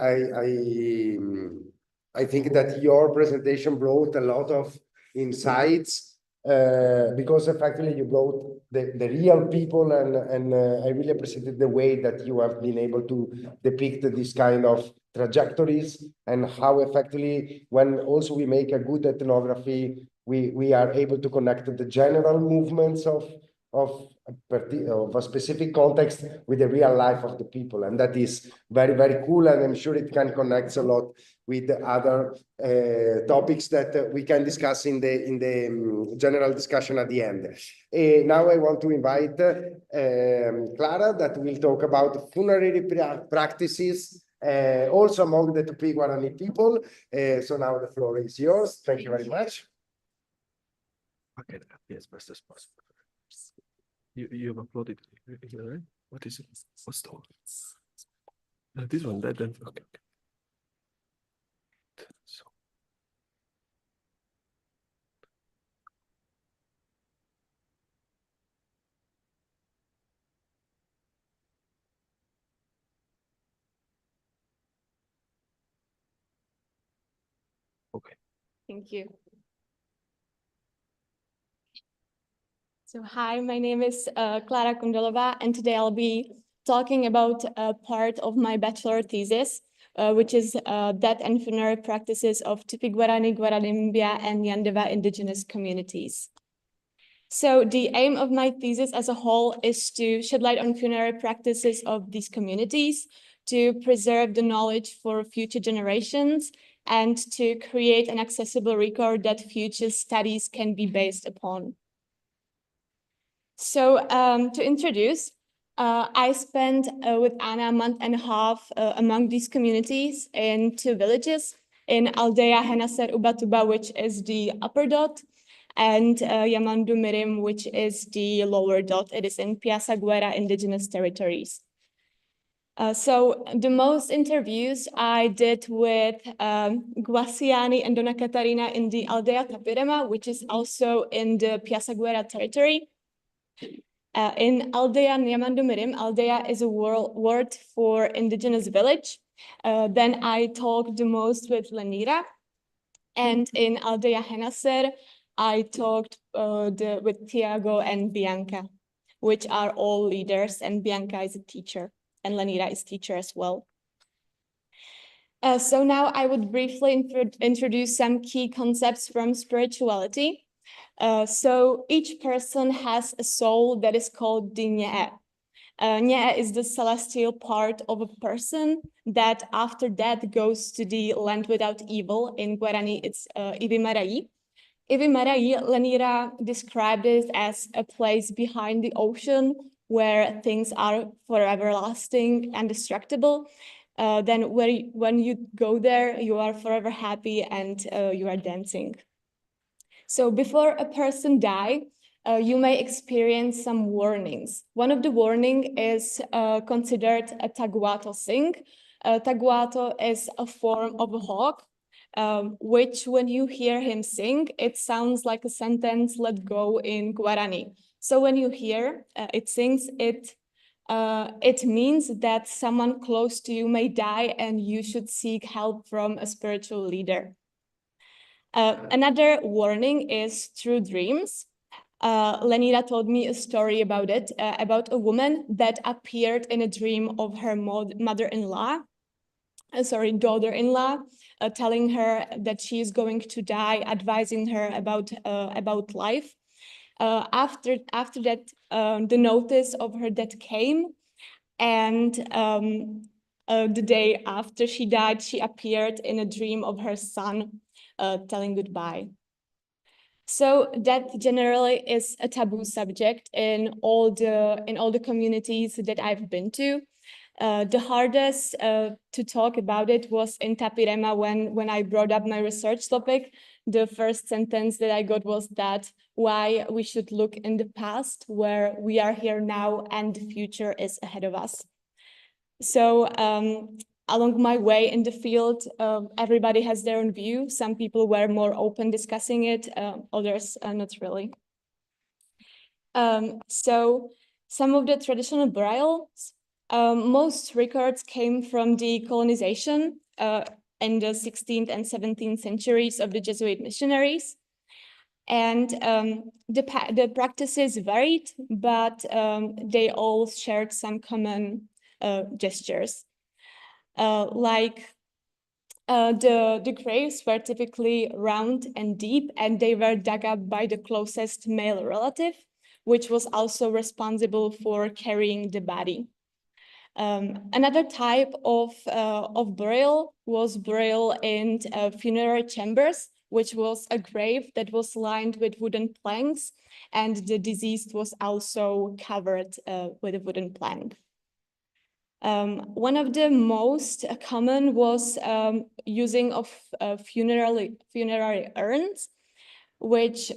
I think that your presentation brought a lot of insights because effectively you brought the real people, and I really appreciated the way that you have been able to depict this kind of trajectories and how effectively, when also we make a good ethnography, we are able to connect the general movements of a specific context with the real life of the people, and that is very, very cool, and I'm sure it can connect a lot with the other topics that we can discuss in the general discussion at the end. Now I want to invite Clara, that will talk about funerary practices also among the Tupi Guarani people. So now the floor is yours. Thank you very much. Okay, yes, best as possible. You have uploaded here, right? What is it? What's the one? This one, that then. Okay. So. Okay. Thank you. So hi, my name is Clara Kondolova, and today I'll be talking about a part of my bachelor thesis, which is death and funerary practices of Tupi Guarani, Guaranimbia, and Yandeva indigenous communities. So the aim of my thesis as a whole is to shed light on funerary practices of these communities, to preserve the knowledge for future generations, and to create an accessible record that future studies can be based upon. So to introduce, I spent with Anna a month and a half among these communities in 2 villages, in Aldea Henaser Ubatuba, which is the upper dot, and Yamandu Mirim, which is the lower dot. It is in Piazza Guerra indigenous territories. So the most interviews I did with Guassiani and Donna Catarina in the Aldea Tapirema, which is also in the Piazza Guerra territory. In Aldea Yamandu Mirim, Aldea is a word for indigenous village. Then I talked the most with Lenira. And in Aldea Henaser, I talked with Tiago and Bianca, which are all leaders, and Bianca is a teacher, and Lenira is teacher as well. So now I would briefly introduce some key concepts from spirituality. So each person has a soul that is called the Nye. Nye is the celestial part of a person that after death goes to the land without evil. In Guarani, it's Ivimarai. Ivimarai, Lenira described it as a place behind the ocean where things are forever lasting and indestructible. Then when you go there, you are forever happy and you are dancing. So before a person dies, you may experience some warnings. One of the warnings is considered a taguato sing. Taguato is a form of a hawk, which when you hear him sing, it sounds like a sentence, let go in Guarani. So when you hear it sings, it means that someone close to you may die and you should seek help from a spiritual leader. Another warning is through dreams. Lenira told me a story about it, about a woman that appeared in a dream of her daughter-in-law, telling her that she is going to die, advising her about life. After that, the notice of her death came, and the day after she died, she appeared in a dream of her son, telling goodbye. So death generally is a taboo subject in all the communities that I've been to. The hardest to talk about it was in Tapirema when I brought up my research topic. The first sentence that I got was that why we should look in the past where we are here now and the future is ahead of us. So along my way in the field, everybody has their own view. Some people were more open discussing it, others not really. So some of the traditional burials, most records came from the colonization in the 16th and 17th centuries of the Jesuit missionaries. And the practices varied, but they all shared some common gestures. The graves were typically round and deep, and they were dug up by the closest male relative, which was also responsible for carrying the body. Another type of burial was burial in funerary chambers, which was a grave that was lined with wooden planks, and the deceased was also covered with a wooden plank. One of the most common was using of funerary urns, which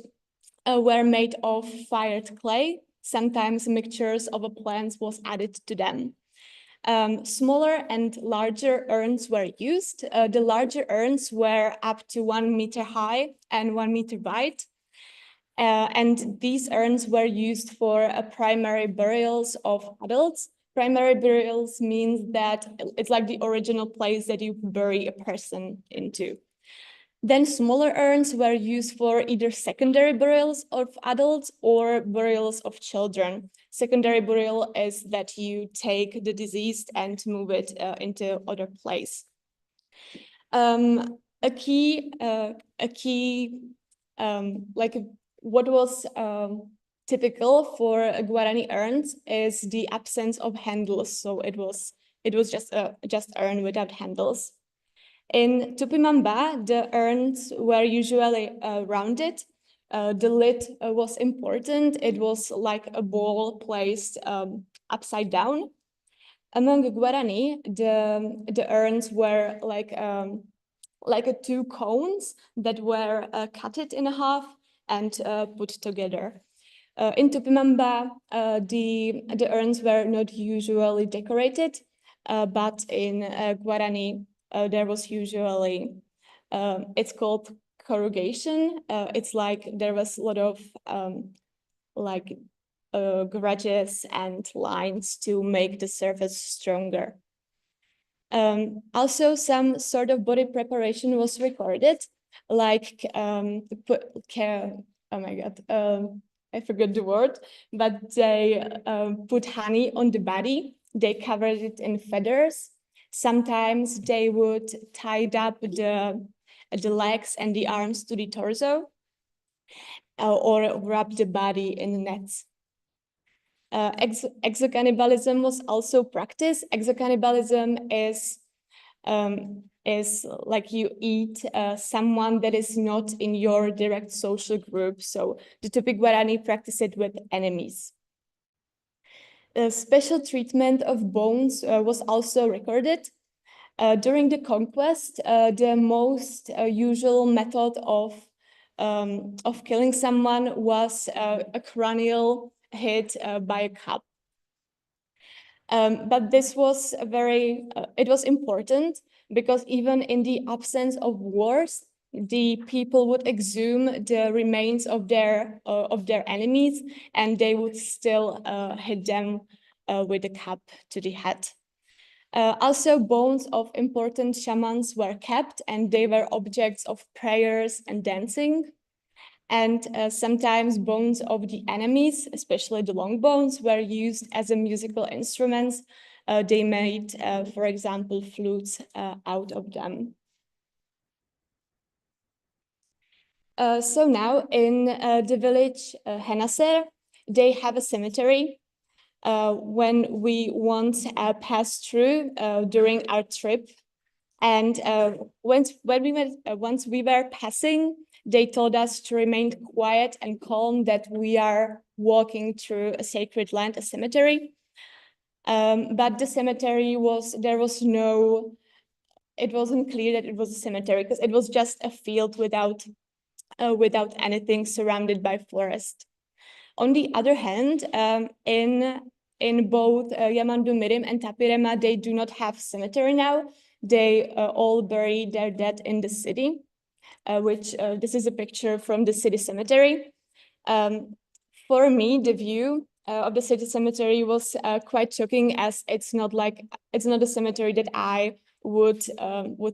were made of fired clay. Sometimes mixtures of plants was added to them. Smaller and larger urns were used. The larger urns were up to 1 meter high and 1 meter wide. And these urns were used for primary burials of adults. Primary burials means that it's like the original place that you bury a person into. Then smaller urns were used for either secondary burials of adults or burials of children. Secondary burial is that you take the deceased and move it into other place. What was typical for Guarani urns is the absence of handles. So it was just urn without handles. In Tupimamba, the urns were usually rounded. The lid was important. It was like a bowl placed upside down. Among Guarani, the urns were like two cones that were cut in half, and put together. In Tupimamba, the urns were not usually decorated, but in Guarani, there was usually, it's called corrugation. It's like there was a lot of gouges and lines to make the surface stronger. Also, some sort of body preparation was recorded, like oh my God, I forgot the word, but they put honey on the body. They covered it in feathers. Sometimes they would tie up the legs and the arms to the torso, or wrap the body in nets. Exocannibalism was also practiced. Exocannibalism is like you eat someone that is not in your direct social group. So the Tupi Guarani practice it with enemies. Special treatment of bones was also recorded. During the conquest, the most usual method of killing someone was a cranial hit by a cup. But this was it was important because even in the absence of wars, the people would exhume the remains of their enemies, and they would still hit them with a cup to the head. Also, bones of important shamans were kept, and they were objects of prayers and dancing. And sometimes bones of the enemies, especially the long bones, were used as a musical instruments. They made, for example, flutes out of them. So now in the village Henaser, they have a cemetery. When we once passed through during our trip, and once we were passing, they told us to remain quiet and calm, that we are walking through a sacred land, a cemetery. But the cemetery it wasn't clear that it was a cemetery, because it was just a field without anything, surrounded by forest. On the other hand, in both Yamandu Mirim and Tapirema, they do not have cemetery now. They all bury their dead in the city, which this is a picture from the city cemetery. For me, the view of the city cemetery was quite shocking, as it's not a cemetery that I would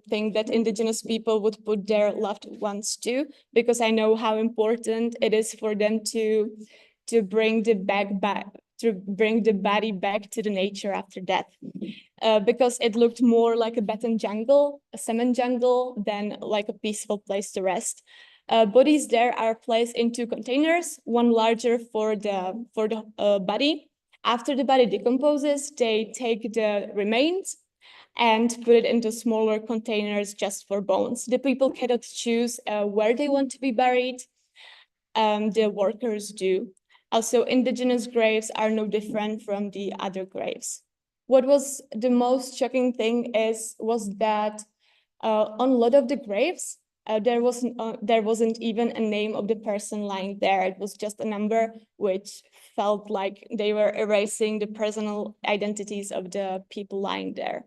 think that indigenous people would put their loved ones to, because I know how important it is for them to bring the body back to the nature after death. Because it looked more like a Tibetan jungle, a cement jungle, than like a peaceful place to rest. Bodies there are placed into containers, one larger for the body. After the body decomposes, they take the remains and put it into smaller containers just for bones. The people cannot choose where they want to be buried. The workers do. Also, indigenous graves are no different from the other graves. What was the most shocking thing was that on a lot of the graves, there wasn't even a name of the person lying there. It was just a number, which felt like they were erasing the personal identities of the people lying there.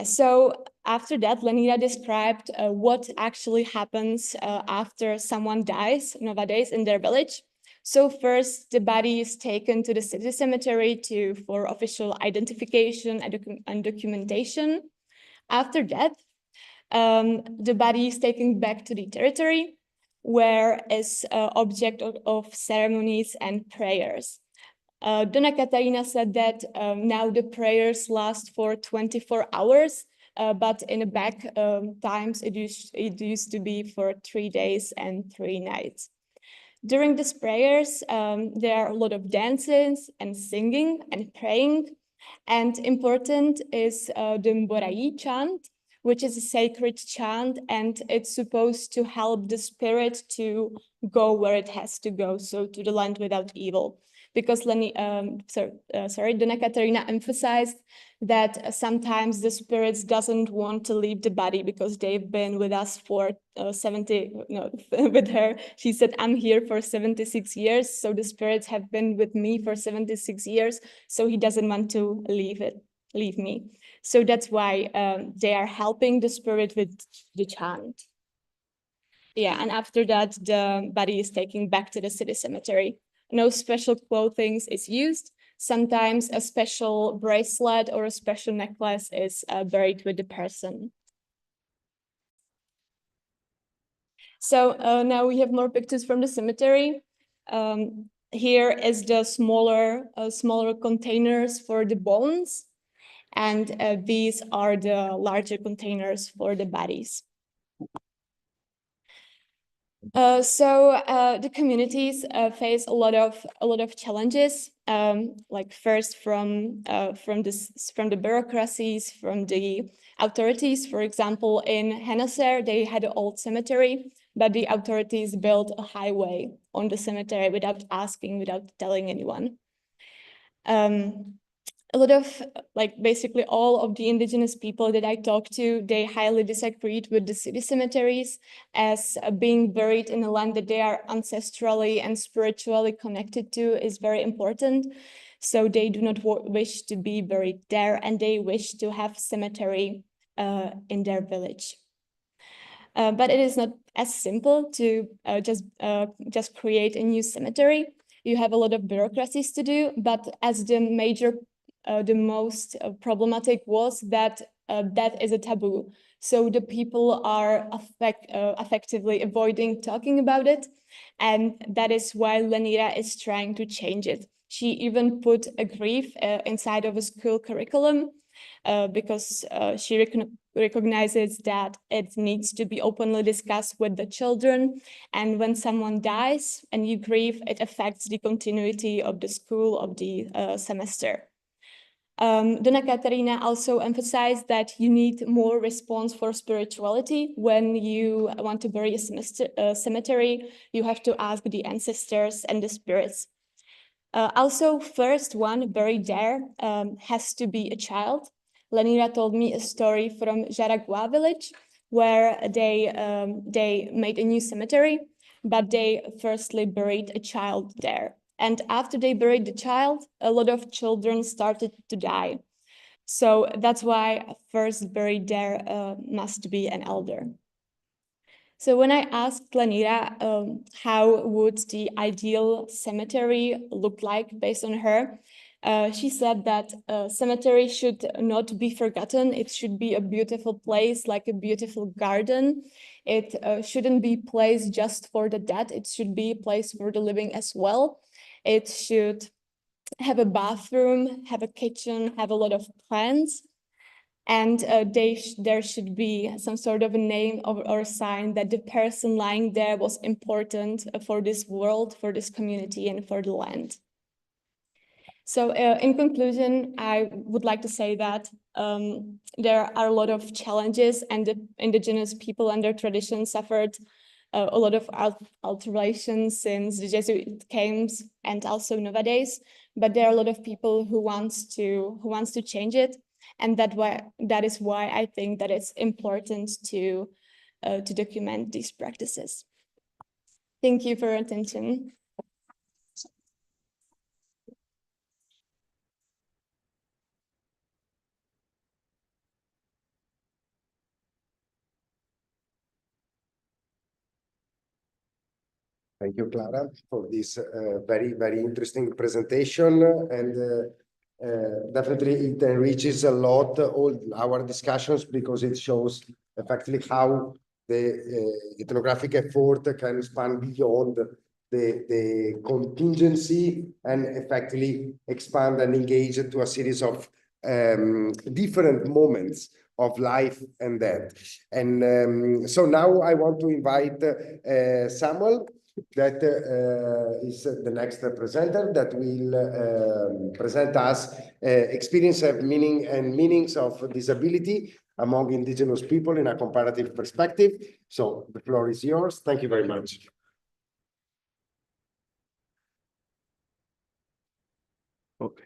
So after that, Lenina described what actually happens after someone dies nowadays in their village. So first, the body is taken to the city cemetery for official identification and documentation. After that, the body is taken back to the territory, where is object of ceremonies and prayers. Dona Katarina said that now the prayers last for 24 hours, but in the back times it used to be for 3 days and 3 nights. During these prayers, there are a lot of dances and singing and praying. And important is the Mborai chant, which is a sacred chant, and it's supposed to help the spirit to go where it has to go, so to the land without evil. because Donna Caterina emphasized that sometimes the spirits doesn't want to leave the body because they've been with us for 70, no, with her, she said, I'm here for 76 years, so the spirits have been with me for 76 years, so he doesn't want to leave me. So that's why they are helping the spirit with the chant. Yeah, and after that, the body is taken back to the city cemetery. No special clothing is used. Sometimes a special bracelet or a special necklace is buried with the person. So now we have more pictures from the cemetery. Here is the smaller containers for the bones, and these are the larger containers for the bodies. The communities face a lot of challenges. Like first from the bureaucracies, from the authorities. For example, in Henneser, they had an old cemetery, but the authorities built a highway on the cemetery without asking, without telling anyone. A lot of, like basically all of the indigenous people that I talked to, they highly disagreed with the city cemeteries as being buried in a land that they are ancestrally and spiritually connected to is very important. So they do not wish to be buried there, and they wish to have cemetery in their village. But it is not as simple to just create a new cemetery. You have a lot of bureaucracies to do, but as the most problematic was that death is a taboo. So the people are effectively avoiding talking about it. And that is why Lenira is trying to change it. She even put a grief inside of a school curriculum because she recognizes that it needs to be openly discussed with the children. And when someone dies and you grieve, it affects the continuity of the school, of the semester. Donna Caterina also emphasized that you need more response for spirituality. When you want to bury a cemetery, you have to ask the ancestors and the spirits. Also, first one buried there has to be a child. Lenira told me a story from Jaragua village where they made a new cemetery, but they firstly buried a child there. And after they buried the child, a lot of children started to die. So that's why first buried there must be an elder. So when I asked Lenira how would the ideal cemetery look like based on her, she said that cemetery should not be forgotten. It should be a beautiful place, like a beautiful garden. It shouldn't be a place just for the dead. It should be a place for the living as well. It should have a bathroom, have a kitchen, have a lot of plants. And there should be some sort of a name or a sign that the person lying there was important for this world, for this community, and for the land. So in conclusion, I would like to say that there are a lot of challenges, and the indigenous people and their traditions suffered a lot of alterations since the Jesuit camps and also nowadays. But there are a lot of people who wants to change it, and that is why I think that it's important to document these practices. Thank you for your attention. Thank you, Clara, for this very, very interesting presentation. And definitely it enriches a lot all our discussions, because it shows effectively how the ethnographic effort can span beyond the contingency and effectively expand and engage to a series of different moments of life and death. And so now I want to invite Samuel, that is the next presenter, that will present us experience of meaning and meanings of disability among indigenous people in a comparative perspective. So the floor is yours. Thank you very much. Okay.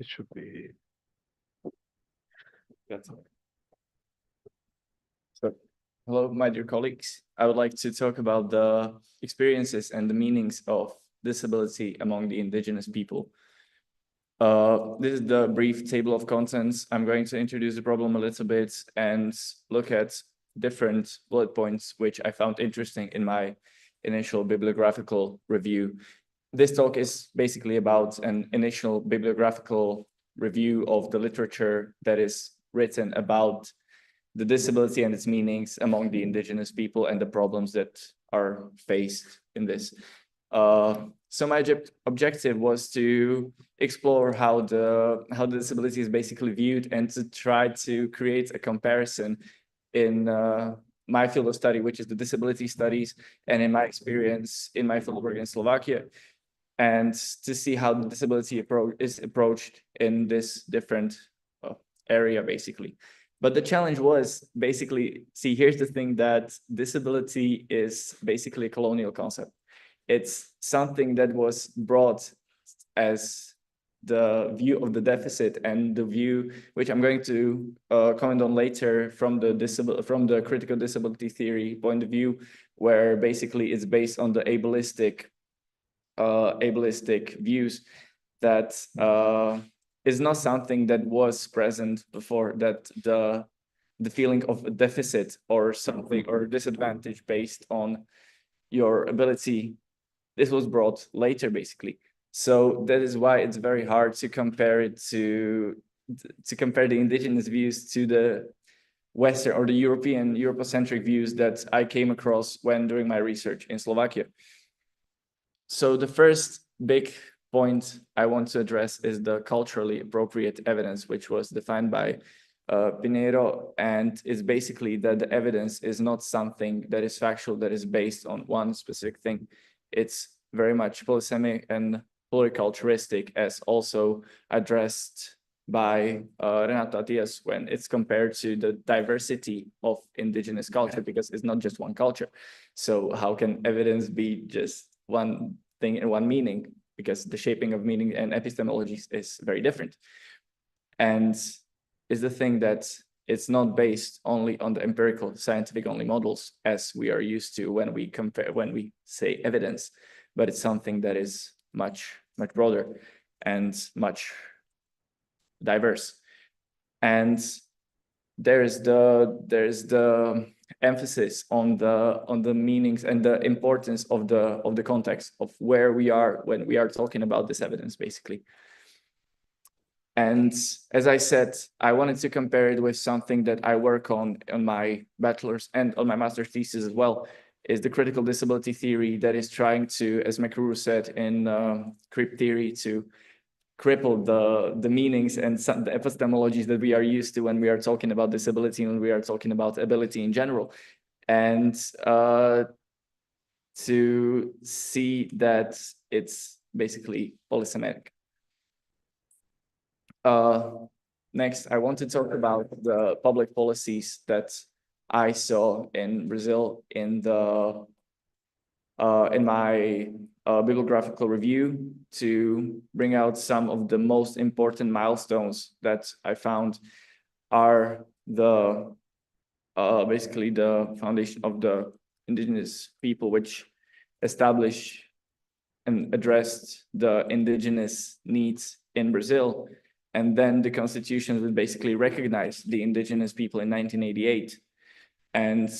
It should be. That's all. So, Hello, my dear colleagues. I would like to talk about the experiences and the meanings of disability among the indigenous people. This is the brief table of contents. I'm going to introduce the problem a little bit and look at different bullet points, which I found interesting in my initial bibliographical review. This talk is basically about an initial bibliographical review of the literature that is written about the disability and its meanings among the indigenous people and the problems that are faced in this. So my objective was to explore how the disability is basically viewed and to try to create a comparison in my field of study, which is the disability studies, and in my experience in my field of work in Slovakia, and to see how the disability is approached in this different area, basically. But the challenge was basically, see, here's the thing, that disability is basically a colonial concept. It's something that was brought as the view of the deficit and the view, which I'm going to comment on later, from the critical disability theory point of view, where basically it's based on the ableistic views that is not something that was present before, that the feeling of a deficit or something or disadvantage based on your ability, this was brought later, basically. So that is why it's very hard to compare it to compare the indigenous views to the Western or the Eurocentric views that I came across when doing my research in Slovakia. So the first big point I want to address is the culturally appropriate evidence, which was defined by Pinheiro, and is basically that the evidence is not something that is factual, that is based on one specific thing. It's very much polysemic and pluriculturalistic, as also addressed by Renato Attias when it's compared to the diversity of indigenous culture, because it's not just one culture. So how can evidence be just one thing and one meaning? Because the shaping of meaning and epistemologies is very different. And is the thing that it's not based only on the empirical scientific only models as we are used to when we say evidence, but it's something that is much broader and much diverse. And there's the emphasis on the meanings and the importance of the context of where we are when we are talking about this evidence, basically. And as I said, I wanted to compare it with something that I work on my bachelor's and on my master's thesis as well, is the critical disability theory that is trying to, as McCrew said in CRIP theory, to cripple the meanings and the epistemologies that we are used to when we are talking about disability and when we are talking about ability in general. And to see that it's basically polysemic. Next, I want to talk about the public policies that I saw in Brazil in my bibliographical review, to bring out some of the most important milestones that I found are basically the foundation of the indigenous people, which established and addressed the indigenous needs in Brazil. And then the constitution would basically recognize the indigenous people in 1988. And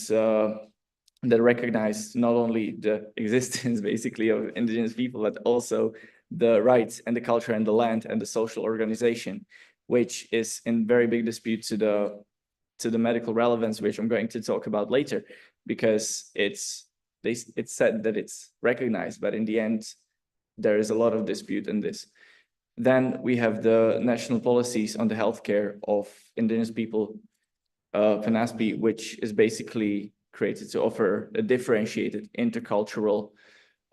that recognized not only the existence, basically, of indigenous people, but also the rights and the culture and the land and the social organization, which is in very big dispute to the medical relevance, which I'm going to talk about later, because it's said that it's recognized, but in the end, there is a lot of dispute in this. Then we have the national policies on the healthcare of indigenous people, PNASP, which is basically created to offer a differentiated intercultural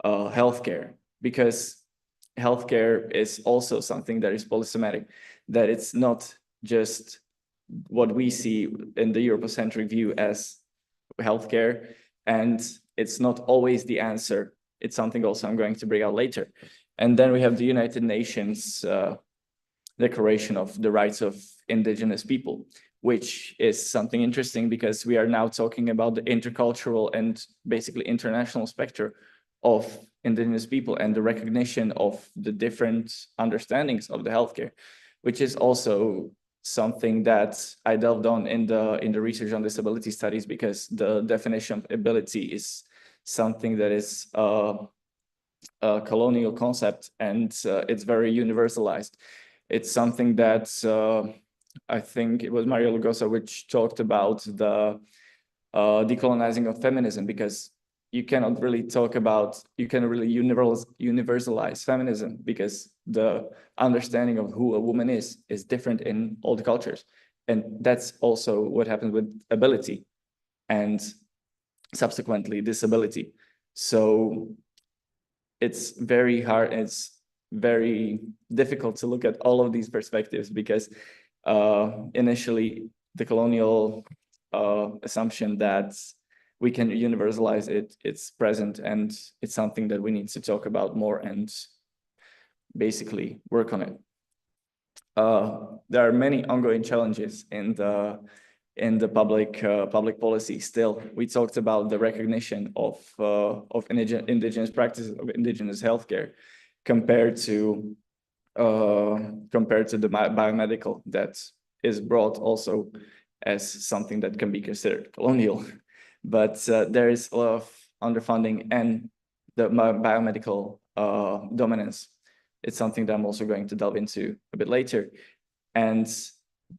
healthcare, because healthcare is also something that is polysemic, that it's not just what we see in the Eurocentric view as healthcare, and it's not always the answer. It's something also I'm going to bring out later. And then we have the United Nations Declaration of the Rights of Indigenous People, which is something interesting because we are now talking about the intercultural and basically international spectrum of Indigenous people and the recognition of the different understandings of the healthcare, which is also something that I delved on in the research on disability studies, because the definition of ability is something that is a colonial concept, and it's very universalized. It's something that I think it was Mario Lugosa which talked about the decolonizing of feminism, because you cannot really universalize feminism, because the understanding of who a woman is different in all the cultures. And that's also what happened with ability and subsequently disability. So it's very hard, it's very difficult to look at all of these perspectives, because initially the colonial assumption that we can universalize it's present, and it's something that we need to talk about more and basically work on it. There are many ongoing challenges in the public policy still. We talked about the recognition of indigenous practices of indigenous healthcare compared to the biomedical that is brought also as something that can be considered colonial. But there is a lot of underfunding and the biomedical dominance. It's something that I'm also going to delve into a bit later. And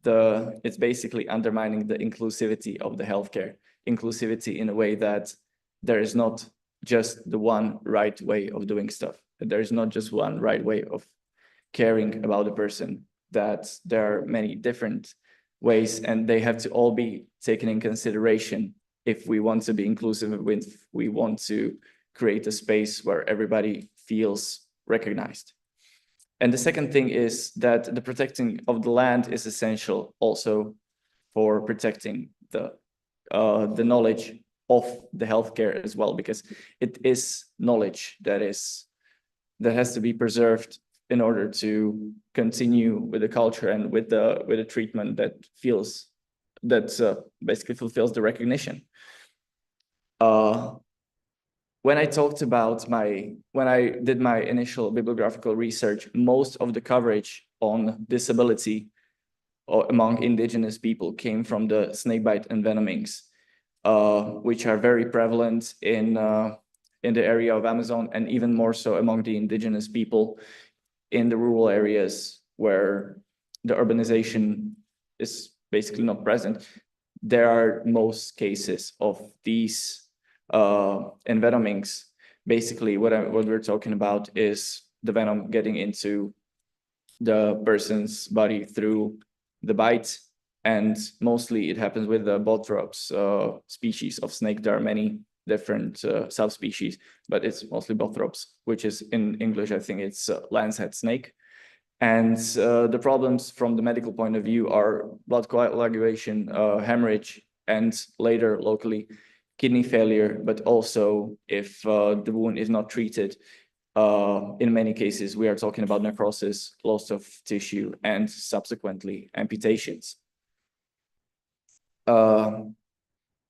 it's basically undermining the inclusivity of the healthcare. Inclusivity in a way that there is not just the one right way of doing stuff. There is not just one right way of caring about a person, that there are many different ways, and they have to all be taken in consideration if we want to be inclusive, if we want to create a space where everybody feels recognized. And the second thing is that the protecting of the land is essential also for protecting the knowledge of the healthcare as well, because it is knowledge that has to be preserved in order to continue with the culture and with the treatment that basically fulfills the recognition. When I talked about when I did my initial bibliographical research, most of the coverage on disability among indigenous people came from the snakebite envenomings, which are very prevalent in the area of Amazon, and even more so among the indigenous people in the rural areas where the urbanization is basically not present. There are most cases of these envenomings. Basically, what we're talking about is the venom getting into the person's body through the bite, and mostly it happens with the Bothrops species of snake. There are many different subspecies, but it's mostly Bothrops, which is in English, I think it's lancehead snake. And the problems from the medical point of view are blood coagulation, hemorrhage, and later locally kidney failure, but also if the wound is not treated, in many cases, we are talking about necrosis, loss of tissue, and subsequently amputations.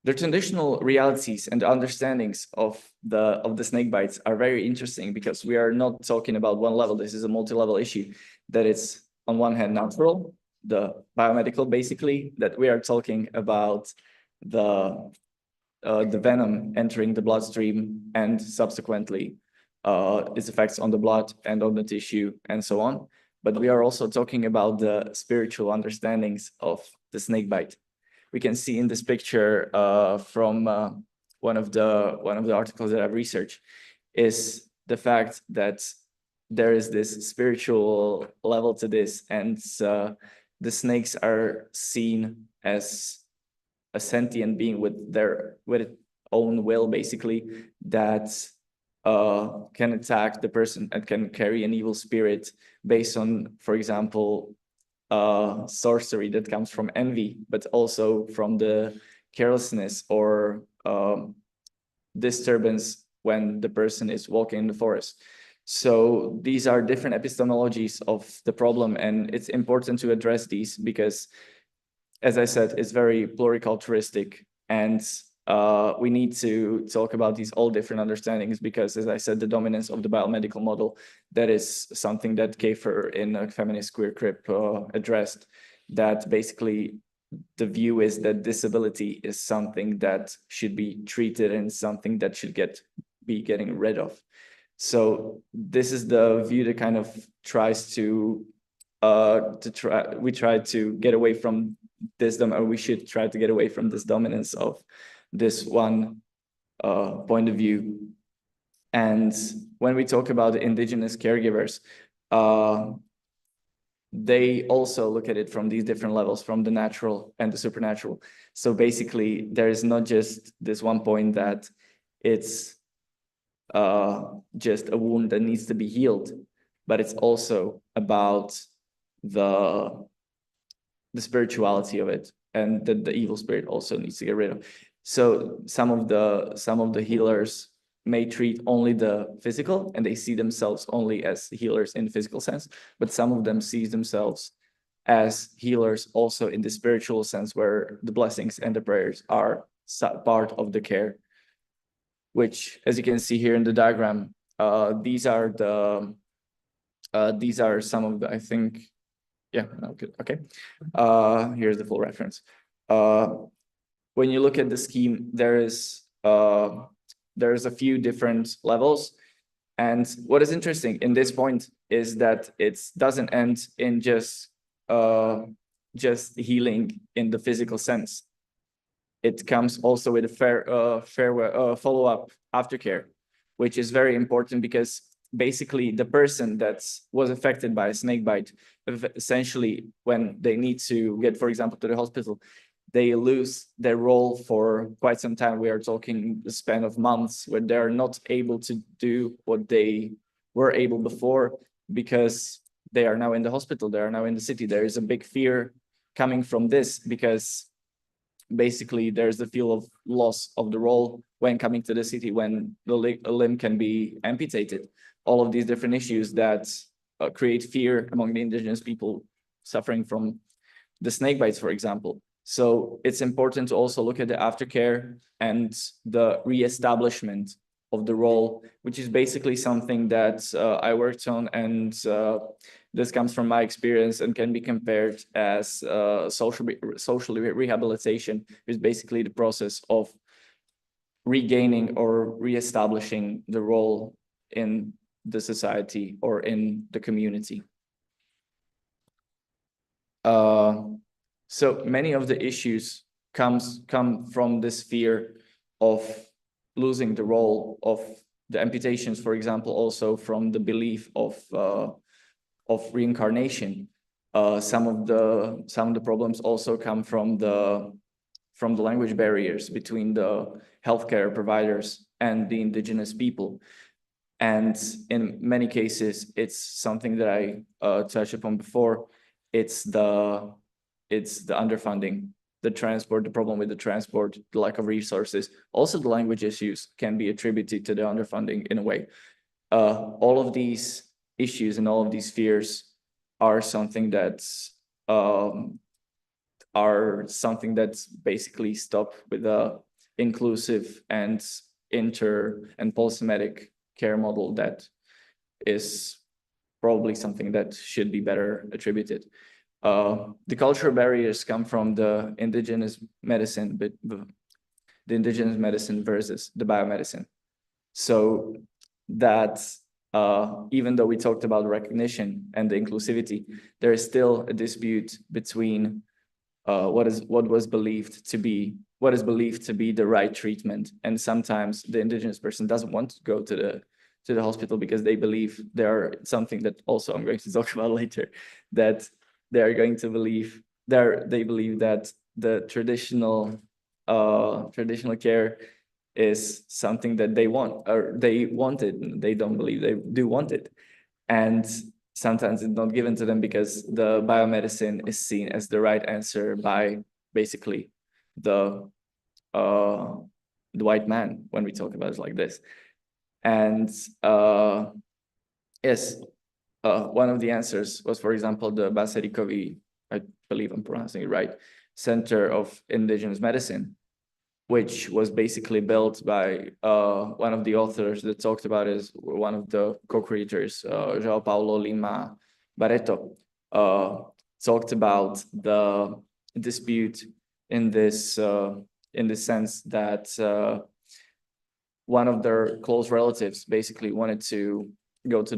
The traditional realities and understandings of the snake bites are very interesting, because we are not talking about one level. This is a multi-level issue, that it's on one hand natural, the biomedical basically, that we are talking about the venom entering the bloodstream and subsequently its effects on the blood and on the tissue and so on. But we are also talking about the spiritual understandings of the snake bite. We can see in this picture from one of the articles that I've researched is the fact that there is this spiritual level to this, and the snakes are seen as a sentient being with its own will, basically, that can attack the person and can carry an evil spirit based on, for example, sorcery that comes from envy, but also from the carelessness or disturbance when the person is walking in the forest. So these are different epistemologies of the problem, and it's important to address these because, as I said, it's very pluriculturalistic, and we need to talk about these all different understandings because, as I said, the dominance of the biomedical model, that is something that Kafer in a feminist queer crip addressed, that basically the view is that disability is something that should be treated and something that should be getting rid of. So this is the view that kind of tries to try to get away from this, or we should try to get away from this dominance of this one point of view. And when we talk about indigenous caregivers, they also look at it from these different levels, from the natural and the supernatural. So basically, there is not just this one point that it's just a wound that needs to be healed, but it's also about the spirituality of it, and that the evil spirit also needs to get rid of. So some of the healers may treat only the physical, and they see themselves only as healers in the physical sense, but some of them see themselves as healers also in the spiritual sense, where the blessings and the prayers are part of the care, which, as you can see here in the diagram, these are some of the, I think, yeah, okay. Here's the full reference. When you look at the scheme, there's a few different levels. And what is interesting in this point is that it doesn't end in just healing in the physical sense. It comes also with a follow-up aftercare, which is very important because basically the person that was affected by a snake bite, essentially when they need to get, for example, to the hospital, they lose their role for quite some time. We are talking the span of months where they're not able to do what they were able before because they are now in the hospital, they are now in the city. There is a big fear coming from this because basically there's the feel of loss of the role when coming to the city, when a limb can be amputated. All of these different issues that create fear among the indigenous people suffering from the snake bites, for example. So it's important to also look at the aftercare and the reestablishment of the role, which is basically something that I worked on, and this comes from my experience and can be compared as social rehabilitation, which is basically the process of regaining or reestablishing the role in the society or in the community. So many of the issues come from this fear of losing the role of the amputations, for example, also from the belief of reincarnation. Some of the problems also come from the language barriers between the healthcare providers and the indigenous people. And in many cases, it's something that I touched upon before. It's the underfunding, the problem with the transport, the lack of resources. Also, the language issues can be attributed to the underfunding in a way. All of these issues and all of these fears are something that's basically stop with the inclusive and polysomatic care model that is probably something that should be better attributed. The cultural barriers come from the indigenous medicine, but the indigenous medicine versus the biomedicine. So that even though we talked about recognition and the inclusivity, there is still a dispute between what is believed to be the right treatment, and sometimes the indigenous person doesn't want to go to the hospital because they believe something that also I'm going to talk about later, that they believe that the traditional care is something that they want, or they want it, and they don't believe they do want it. And sometimes it's not given to them because the biomedicine is seen as the right answer by basically the white man when we talk about it like this. And yes, one of the answers was, for example, the Basarikovi, I believe I'm pronouncing it right, Center of Indigenous Medicine, which was basically built by one of the authors that talked about it, one of the co-creators, João Paulo Lima Barreto, talked about the dispute in this sense that one of their close relatives basically wanted to go to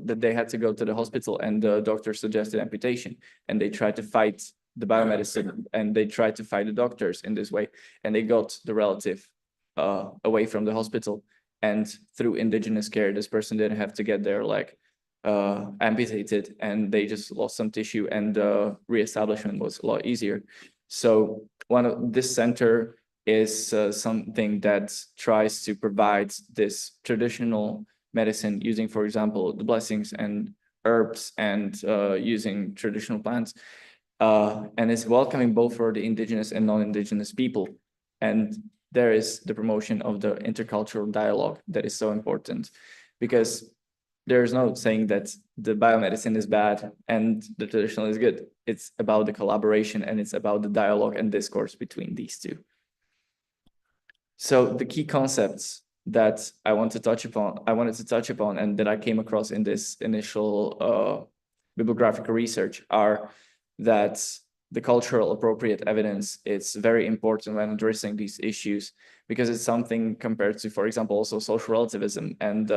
that they had to go to the hospital, and the doctor suggested amputation, and they tried to fight the biomedicine and they tried to fight the doctors in this way, and they got the relative away from the hospital, and through indigenous care this person didn't have to get their leg amputated, and they just lost some tissue, and reestablishment was a lot easier. So this center is something that tries to provide this traditional medicine using, for example, the blessings and herbs and using traditional plants, and is welcoming both for the indigenous and non-indigenous people. And there is the promotion of the intercultural dialogue that is so important, because there's no saying that the biomedicine is bad and the traditional is good. It's about the collaboration, and it's about the dialogue and discourse between these two. So the key concepts that I wanted to touch upon, and that I came across in this initial bibliographical research are that the cultural appropriate evidence is very important when addressing these issues, because it's something compared to, for example, also social relativism and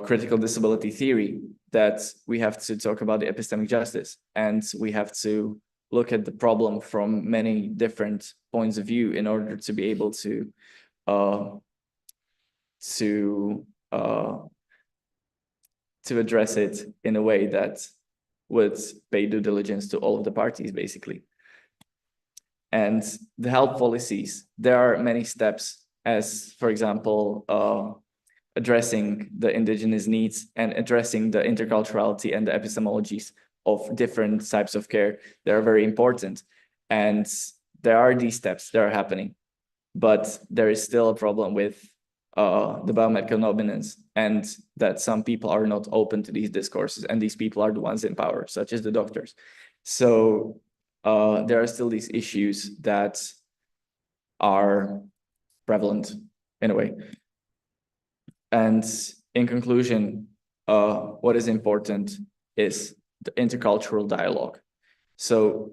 critical disability theory, that we have to talk about the epistemic justice, and we have to look at the problem from many different points of view in order to be able to address it in a way that would pay due diligence to all of the parties, basically. And the health policies, there are many steps, as, for example, addressing the indigenous needs and addressing the interculturality and the epistemologies of different types of care. They are very important. And there are these steps that are happening, but there is still a problem with the biomedical dominance, and that some people are not open to these discourses, and these people are the ones in power, such as the doctors. So there are still these issues that are prevalent in a way. And in conclusion, what is important is the intercultural dialogue. So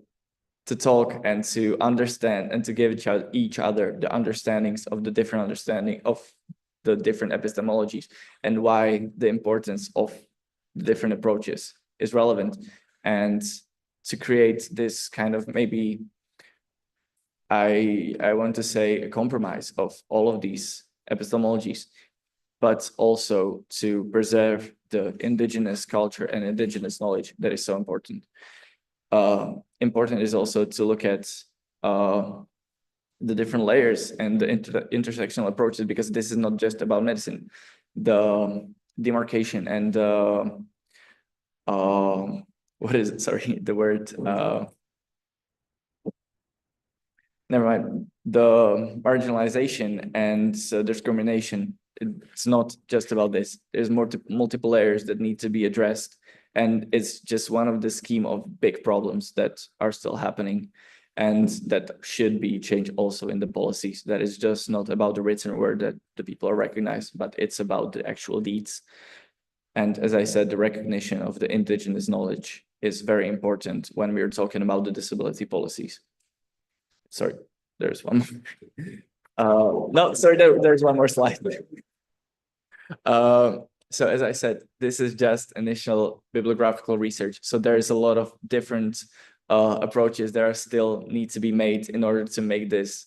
to talk and to understand and to give each other the understandings of the different understanding of the different epistemologies, and why the importance of the different approaches is relevant, and to create this kind of, maybe I want to say, a compromise of all of these epistemologies, but also to preserve the indigenous culture and indigenous knowledge that is so important. Important is also to look at the different layers and the intersectional approaches, because this is not just about medicine. The demarcation and what is it? Sorry, the word. Never mind. The marginalization and discrimination. It's not just about this. There's multiple layers that need to be addressed, and it's just one of the scheme of big problems that are still happening, and that should be changed also in the policies. That is just not about the written word that the people are recognized, but it's about the actual deeds. And as I said, the recognition of the indigenous knowledge is very important when we're talking about the disability policies. Sorry, there's one more. No, sorry, there's one more slide. So as I said, this is just initial bibliographical research. So there is a lot of different approaches that are still need to be made in order to make this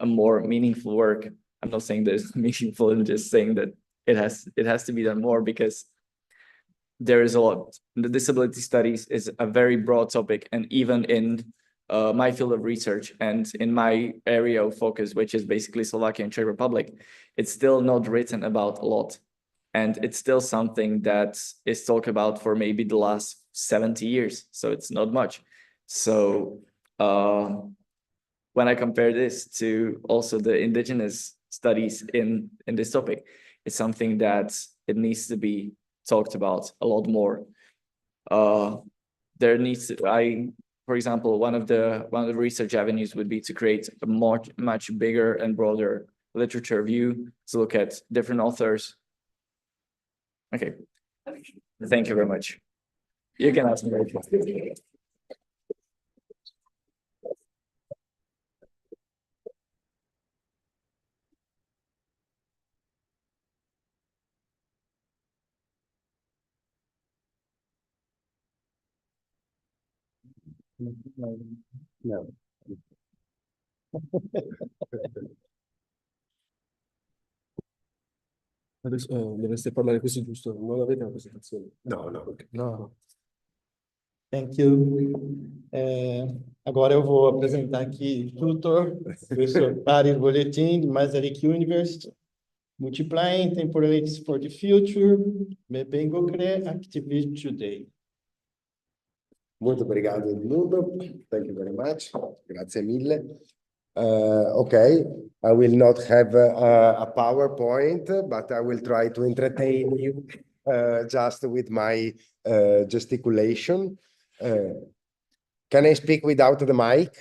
a more meaningful work. I'm not saying that it's meaningful, I'm just saying that it has to be done more, because there is a lot. The disability studies is a very broad topic, and even in my field of research and in my area of focus, which is basically Slovakia and Czech Republic, it's still not written about a lot. And it's still something that is talked about for maybe the last 70 years. So it's not much. So when I compare this to also the indigenous studies in this topic. It's something that it needs to be talked about a lot more. There needs to, for example, one of the research avenues would be to create a much bigger and broader literature view to look at different authors. Okay, thank you very much. You can ask me. No. Adesso dovreste parlare così, giusto? Non avete una presentazione? No, no. No. Thank you. Agora eu vou apresentar aqui tutor, professor Paris Boletim, de Masaryk University, Multiplying Temporalities for the Future, Bebengokre Activity Today. Molto obrigado, Edmundo. Thank you very much. Grazie mille. Okay, I will not have a PowerPoint, but I will try to entertain you just with my gesticulation. Can I speak without the mic?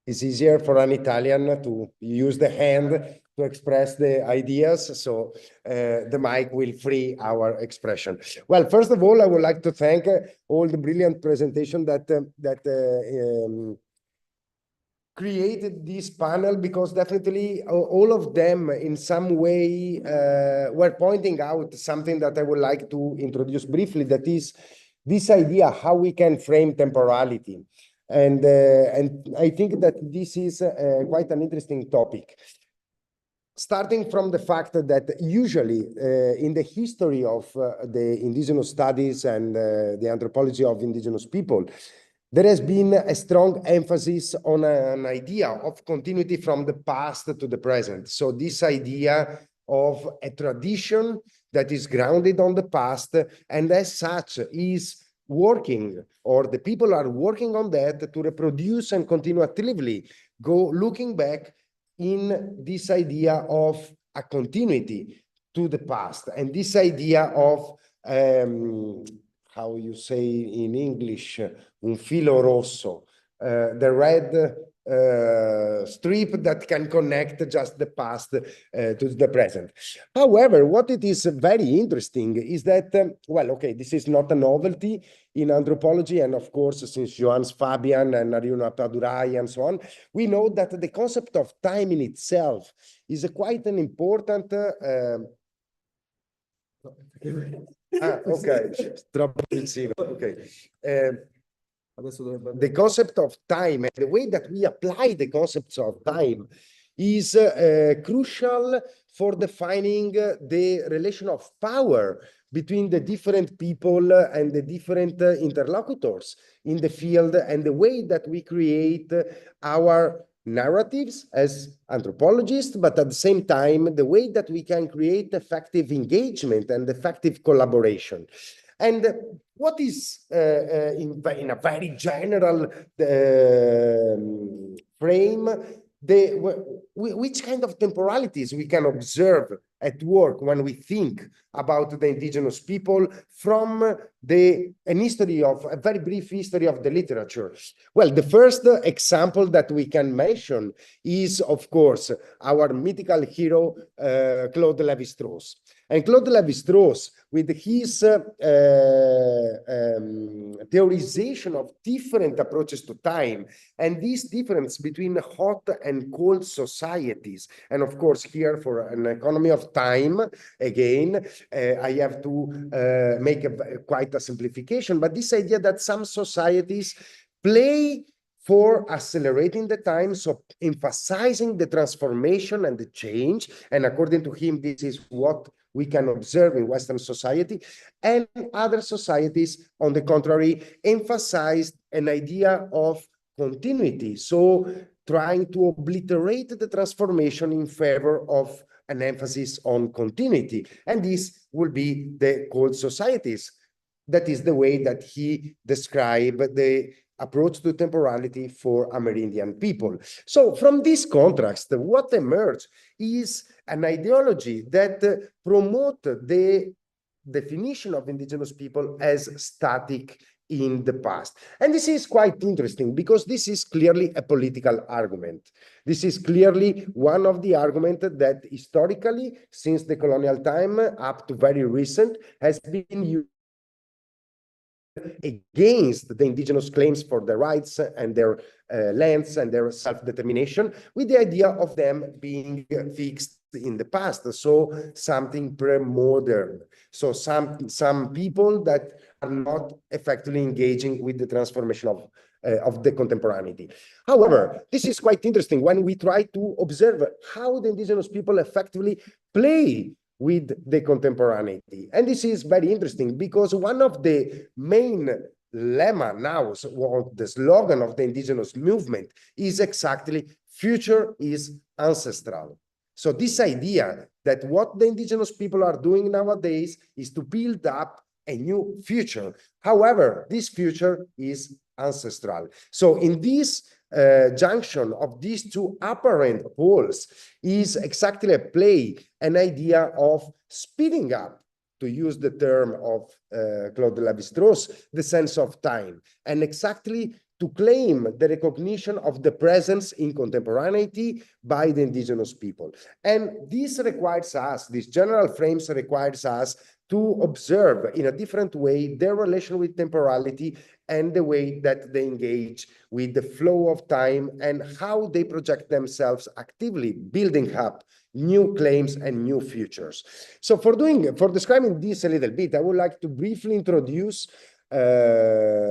It's easier for an Italian to use the hand to express the ideas, so the mic will free our expression. Well, first of all, I would like to thank all the brilliant presentation that created this panel, because definitely all of them in some way were pointing out something that I would like to introduce briefly, that is this idea how we can frame temporality. And I think that this is quite an interesting topic. Starting from the fact that usually in the history of the indigenous studies and the anthropology of indigenous people, there has been a strong emphasis on an idea of continuity from the past to the present. So this idea of a tradition that is grounded on the past and as such is working, or the people are working on that to reproduce and continuatively go looking back in this idea of a continuity to the past. And this idea of how you say in English, un filo rosso, the red strip that can connect just the past to the present. However, what it is very interesting is that, well, okay, this is not a novelty in anthropology, and of course, since Johannes Fabian and Aruna Padurai and so on, we know that the concept of time in itself is quite an important okay, troppo vicino. Okay. The concept of time and the way that we apply the concepts of time is crucial for defining the relation of power between the different people and the different interlocutors in the field, and the way that we create our narratives as anthropologists, but at the same time, the way that we can create effective engagement and effective collaboration. And what is, in a very general frame, which kind of temporalities we can observe at work when we think about the indigenous people from a very brief history of the literature? Well, the first example that we can mention is, of course, our mythical hero, Claude Lévi-Strauss. And Claude Lévi-Strauss, with his theorization of different approaches to time, and this difference between hot and cold societies, and of course here for an economy of time, again, I have to make quite a simplification, but this idea that some societies play for accelerating the time, so emphasizing the transformation and the change, and according to him, this is what we can observe in Western society, and other societies, on the contrary, emphasized an idea of continuity, so trying to obliterate the transformation in favor of an emphasis on continuity. And this will be the cold societies. That is the way that he described the approach to temporality for Amerindian people. So from this contrast, what emerged is an ideology that promotes the definition of indigenous people as static in the past. And this is quite interesting because this is clearly a political argument. This is clearly one of the arguments that historically, since the colonial time up to very recent, has been used against the indigenous claims for their rights and their lands and their self-determination, with the idea of them being fixed in the past, so something pre-modern. So some people that are not effectively engaging with the transformation of the contemporaneity. However, this is quite interesting when we try to observe how the indigenous people effectively play with the contemporaneity. And this is very interesting because one of the main lemma now, the slogan of the indigenous movement is exactly future is ancestral. So this idea that what the indigenous people are doing nowadays is to build up a new future. However, this future is ancestral. So in this junction of these two apparent poles is exactly a play, an idea of speeding up, to use the term of Claude Lévi-Strauss, the sense of time, and exactly to claim the recognition of the presence in contemporaneity by the indigenous people. And this requires us, this general frames requires us to observe in a different way their relation with temporality and the way that they engage with the flow of time and how they project themselves actively, building up new claims and new futures. So for describing this a little bit, I would like to briefly introduce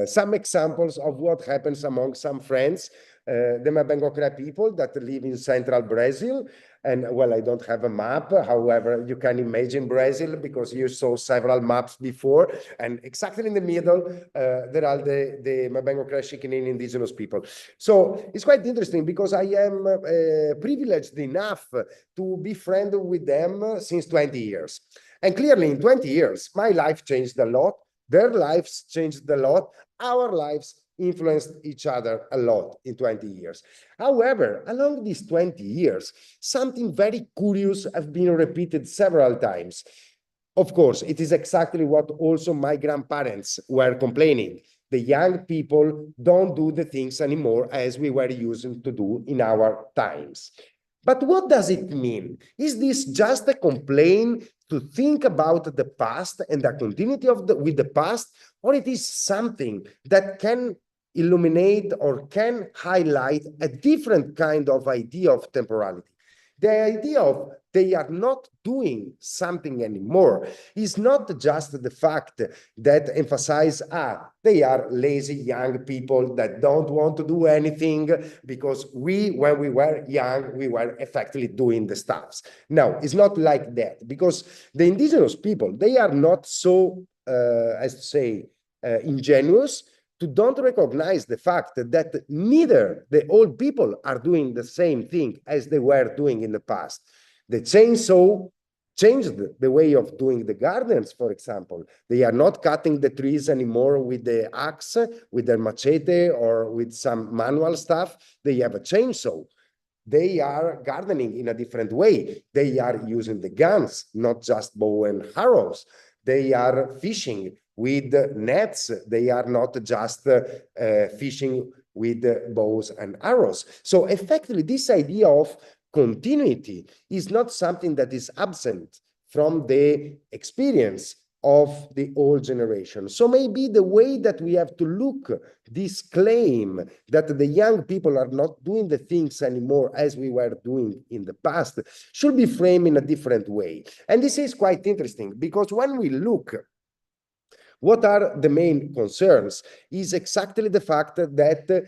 some examples of what happens among some friends, the Mabengocré people that live in central Brazil. And well, I don't have a map. However, you can imagine Brazil because you saw several maps before. And exactly in the middle, there are the Mabengocré Chiquinini indigenous people. So it's quite interesting because I am privileged enough to be friends with them since 20 years. And clearly in 20 years, my life changed a lot. Their lives changed a lot. Our lives influenced each other a lot in 20 years. However, along these 20 years, something very curious has been repeated several times. Of course, it is exactly what also my grandparents were complaining. The young people don't do the things anymore as we were used to do in our times. But what does it mean? Is this just a complaint to think about the past and the continuity with the past, or it is something that can illuminate or can highlight a different kind of idea of temporality? The idea of they are not doing something anymore is not just the fact that emphasize, they are lazy young people that don't want to do anything because when we were young, we were effectively doing the stuffs. No, it's not like that because the indigenous people, they are not so, as to say, ingenuous to don't recognize the fact that neither the old people are doing the same thing as they were doing in the past. The chainsaw changed the way of doing the gardens, for example. They are not cutting the trees anymore with the axe, with their machete, or with some manual stuff. They have a chainsaw. They are gardening in a different way. They are using the guns, not just bow and arrows. They are fishing with nets. They are not just fishing with bows and arrows. So effectively, this idea of continuity is not something that is absent from the experience of the old generation. So maybe the way that we have to look this claim that the young people are not doing the things anymore as we were doing in the past should be framed in a different way. And this is quite interesting because when we look what are the main concerns is exactly the fact that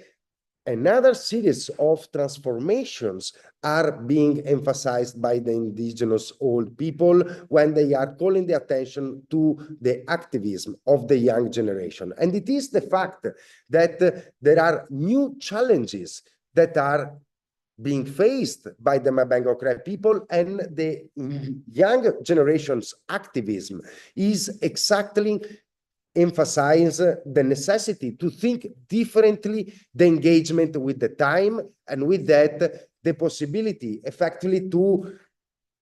another series of transformations are being emphasized by the indigenous old people when they are calling the attention to the activism of the young generation. And it is the fact that there are new challenges that are being faced by the Mabengocré people, and the young generation's activism is exactly emphasize the necessity to think differently the engagement with the time, and with that, the possibility effectively to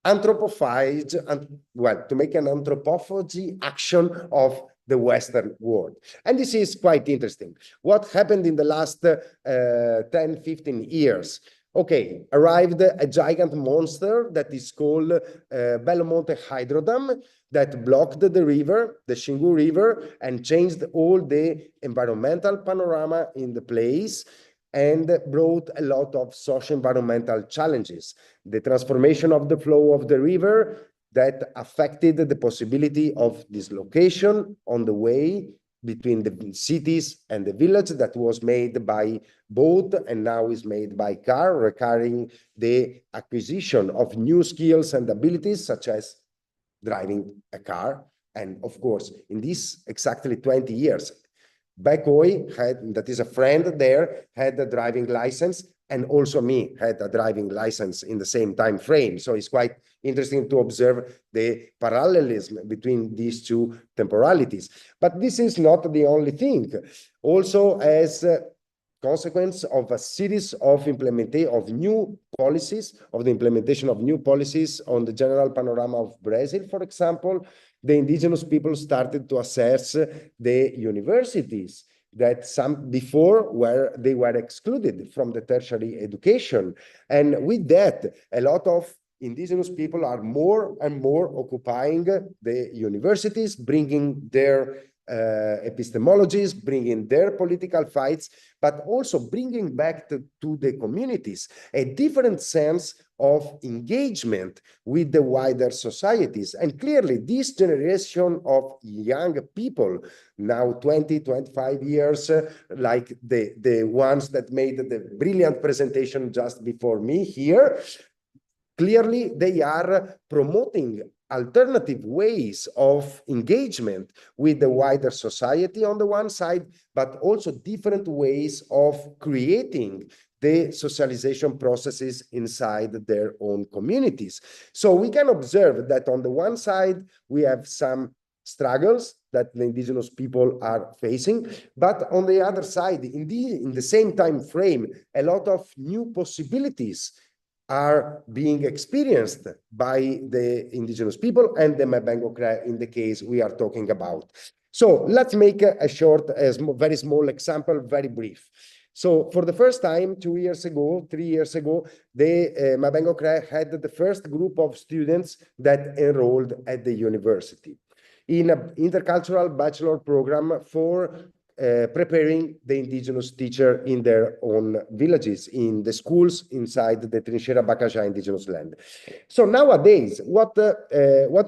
anthropophize, and well, to make an anthropophagy action of the Western world. And this is quite interesting. What happened in the last 10, 15 years? Okay, arrived a giant monster that is called Belo Monte Hydro Dam, that blocked the river, the Xingu River, and changed all the environmental panorama in the place, and brought a lot of socio-environmental challenges. The transformation of the flow of the river that affected the possibility of dislocation on the way between the cities and the village, that was made by boat and now is made by car, requiring the acquisition of new skills and abilities, such as driving a car. And of course, in these exactly 20 years, Bekoi had, that is a friend there, had a driving license, and also me had a driving license in the same time frame. So it's quite interesting to observe the parallelism between these two temporalities. But this is not the only thing. Also, as a consequence of a series of implementation of new policies, of the implementation of new policies on the general panorama of Brazil, for example, the indigenous people started to assess the universities that some before they were excluded from the tertiary education. And with that, a lot of indigenous people are more and more occupying the universities, bringing their epistemologies, bringing their political fights, but also bringing back to the communities a different sense of engagement with the wider societies. And clearly, this generation of young people, now 20, 25 years, like the ones that made the brilliant presentation just before me here, clearly they are promoting alternative ways of engagement with the wider society on the one side, but also different ways of creating the socialization processes inside their own communities. So we can observe that on the one side, we have some struggles that the indigenous people are facing, but on the other side, in the same time frame, a lot of new possibilities are being experienced by the indigenous people and the Mabengo Kra in the case we are talking about. So let's make a short, very small example, very brief. So for the first time, 2 years ago, 3 years ago, the Mabengo Kra had the first group of students that enrolled at the university in an intercultural bachelor program for preparing the indigenous teacher in their own villages, in the schools inside the Trincheira Bacajá indigenous land. So nowadays, what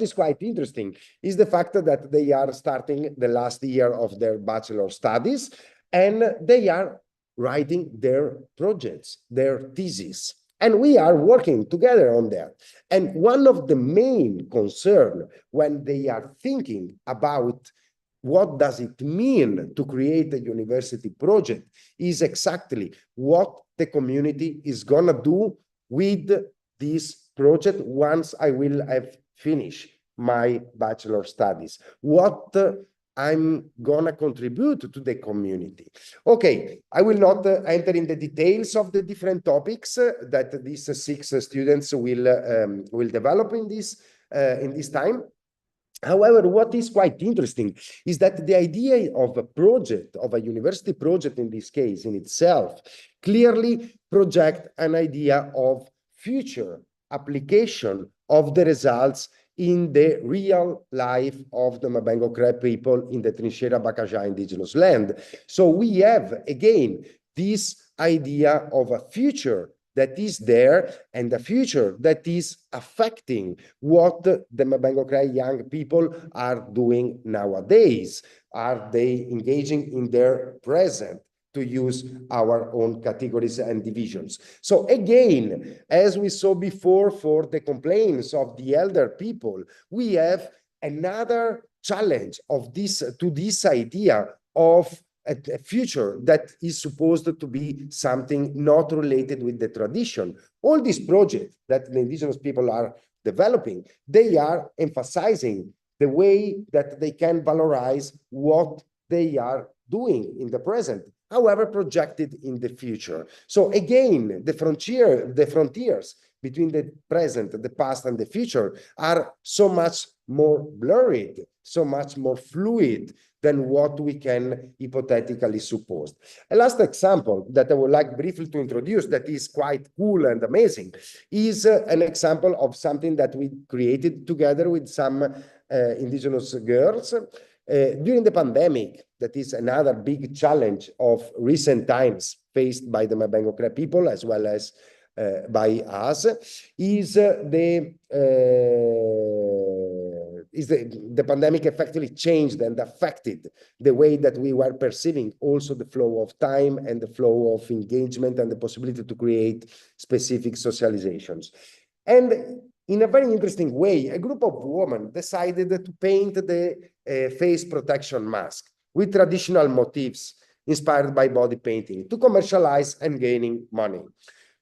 is quite interesting is the fact that they are starting the last year of their bachelor studies, and they are writing their projects, their theses. And we are working together on that. And one of the main concerns when they are thinking about what does it mean to create a university project is exactly what the community is going to do with this project once I will have finished my bachelor studies. What I'm going to contribute to the community. Okay, I will not enter in the details of the different topics that these 6 students will develop in this time. However, what is quite interesting is that the idea of a project, of a university project in this case in itself, clearly project an idea of future application of the results in the real life of the Mabengo Kra people in the Trincheira Bacajá indigenous land. So we have, again, this idea of a future that is there, and the future that is affecting what the Mabengo Kra young people are doing nowadays. Are they engaging in their present, to use our own categories and divisions? So again, as we saw before for the complaints of the elder people, we have another challenge of this idea of a future that is supposed to be something not related with the tradition. All these projects that the indigenous people are developing, they are emphasizing the way that they can valorize what they are doing in the present, however projected in the future. So again, the frontiers between the present, the past, and the future are so much more blurred, so much more fluid than what we can hypothetically suppose. A last example that I would like briefly to introduce that is quite cool and amazing is an example of something that we created together with some indigenous girls during the pandemic. That is another big challenge of recent times faced by the Mabengo Cree people as well as by us, is the pandemic effectively changed and affected the way that we were perceiving also the flow of time and the flow of engagement and the possibility to create specific socializations. And in a very interesting way, a group of women decided to paint the face protection mask with traditional motifs inspired by body painting to commercialize and gaining money.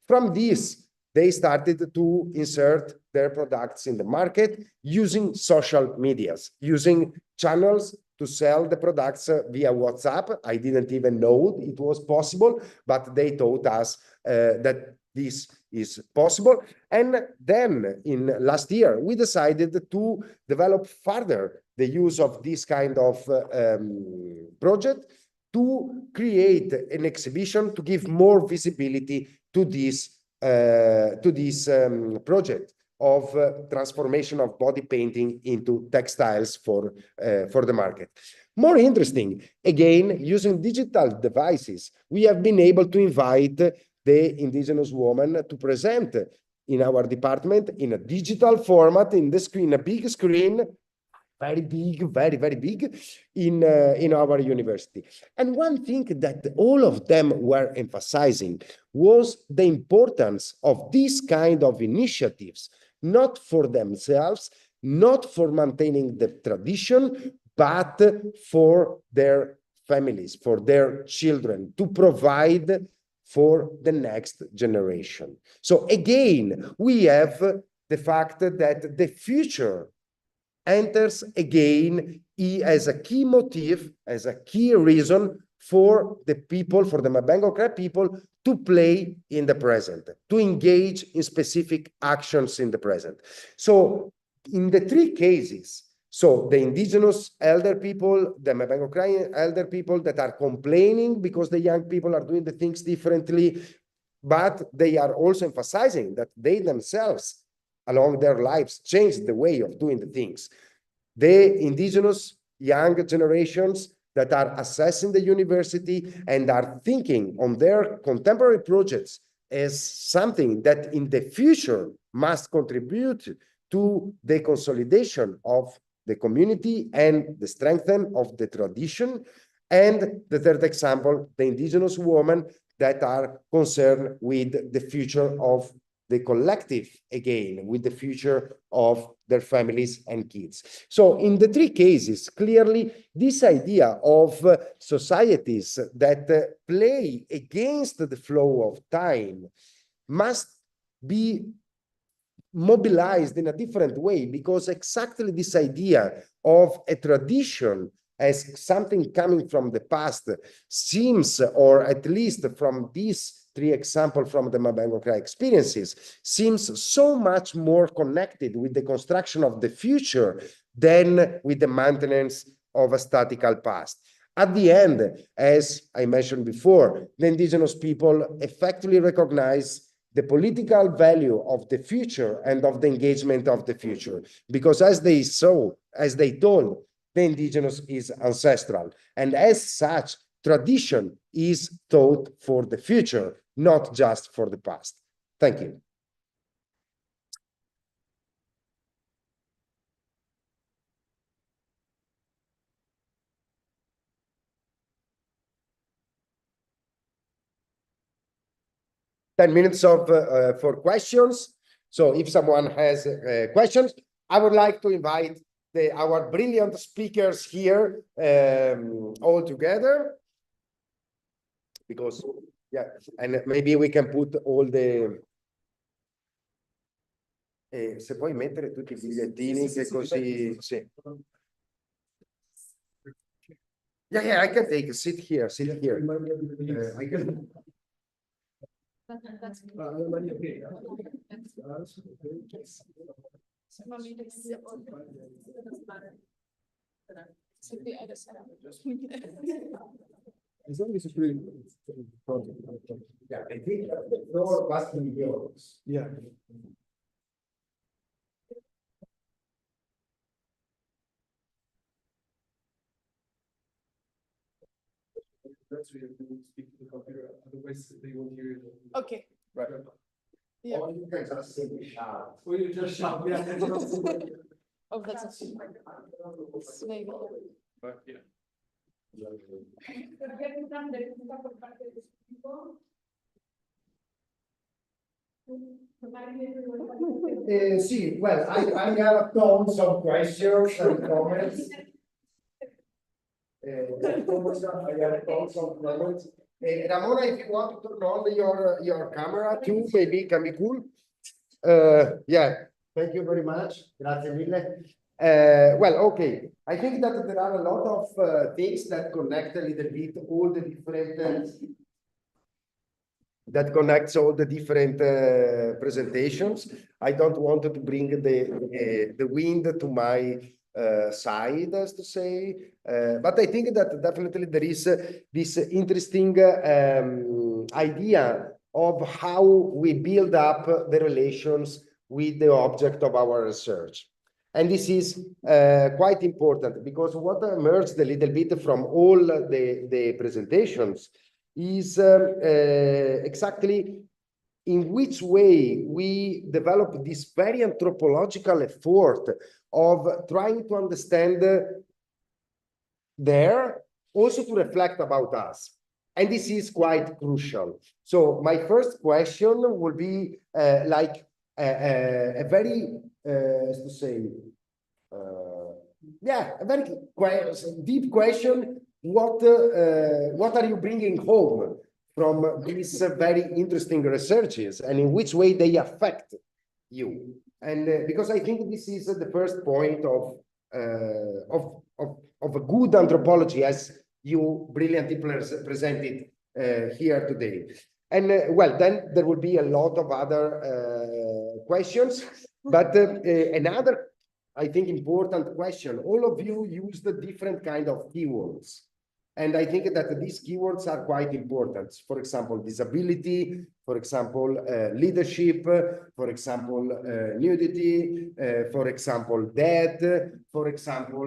From this, they started to insert their products in the market using social medias, using channels to sell the products via WhatsApp. I didn't even know it was possible, but they taught us that this is possible. And then in last year, we decided to develop further the use of this kind of project to create an exhibition to give more visibility to this project of transformation of body painting into textiles for the market. More interesting, again, using digital devices, we have been able to invite the indigenous woman to present in our department in a digital format, in the screen, a big screen, very big, very, very big in our university. And one thing that all of them were emphasizing was the importance of these kind of initiatives, not for themselves, not for maintaining the tradition, but for their families, for their children, to provide for the next generation. So again, we have the fact that the future enters again as a key motive, as a key reason for the people, for the Mabengo Cree people to play in the present, to engage in specific actions in the present. So in the three cases, so the indigenous elder people, the Mabengo Cree elder people that are complaining because the young people are doing the things differently, but they are also emphasizing that they themselves along their lives changed the way of doing the things. The indigenous young generations that are assessing the university and are thinking on their contemporary projects as something that in the future must contribute to the consolidation of the community and the strengthening of the tradition. And the third example, the indigenous women that are concerned with the future of the collective, again, with the future of their families and kids. So in the three cases, clearly, this idea of societies that play against the flow of time must be mobilized in a different way, because exactly this idea of a tradition as something coming from the past seems, or at least from these three examples from the Mabengo Cree experiences, seems so much more connected with the construction of the future than with the maintenance of a statical past. At the end, as I mentioned before, the indigenous people effectively recognize the political value of the future and of the engagement of the future, because as they saw, as they told, the indigenous is ancestral, and as such, tradition is taught for the future, not just for the past. Thank you. Ten minutes for questions. So if someone has questions, I would like to invite our brilliant speakers here all together, because yeah, and maybe we can put all the E se puoi mettere tutti i bigliettini che così... Sì. Yeah, I can take a sit here, sit here. I can... Yeah, I think the floor was yours. Yeah. That's why you have to speak to the computer, otherwise they won't hear you. Okay. Right. Yeah. Or you can just simply shout. Or you just shout, yeah. Oh, that's maybe. But yeah. Sì, well, I have tons of questions and comments. I have tons of comments. Ramona, if you want to turn on your camera too, maybe it can be cool. Yeah, thank you very much. Grazie mille. Well, okay. I think that there are a lot of things that connect a little bit all the different that connects all the different presentations. I don't want to bring the wind to my side, as to say, but I think that definitely there is this interesting idea of how we build up the relations with the object of our research. And this is quite important, because what emerged a little bit from all the presentations is exactly in which way we develop this very anthropological effort of trying to understand there, also to reflect about us. And this is quite crucial. So my first question will be like a very, as to say, yeah, a very deep question. What are you bringing home from these very interesting researches, and in which way they affect you? And because I think this is the first point of a good anthropology, as you brilliantly presented here today. And well, then there will be a lot of other questions, but another, I think, important question. All of you use the different kind of keywords. And I think that these keywords are quite important. For example, disability, for example, leadership, for example, nudity, for example, death, for example,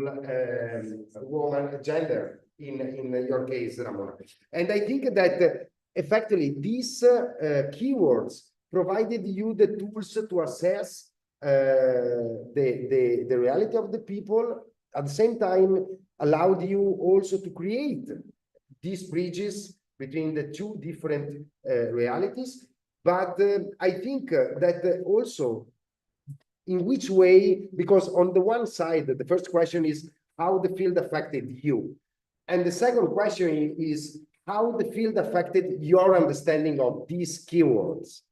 woman, gender, in your case, Ramona. And I think that effectively these keywords provided you the tools to assess the reality of the people, at the same time allowed you also to create these bridges between the two different realities. But I think that also in which way, because on the one side, the first question is how the field affected you. And the second question is how the field affected your understanding of these keywords.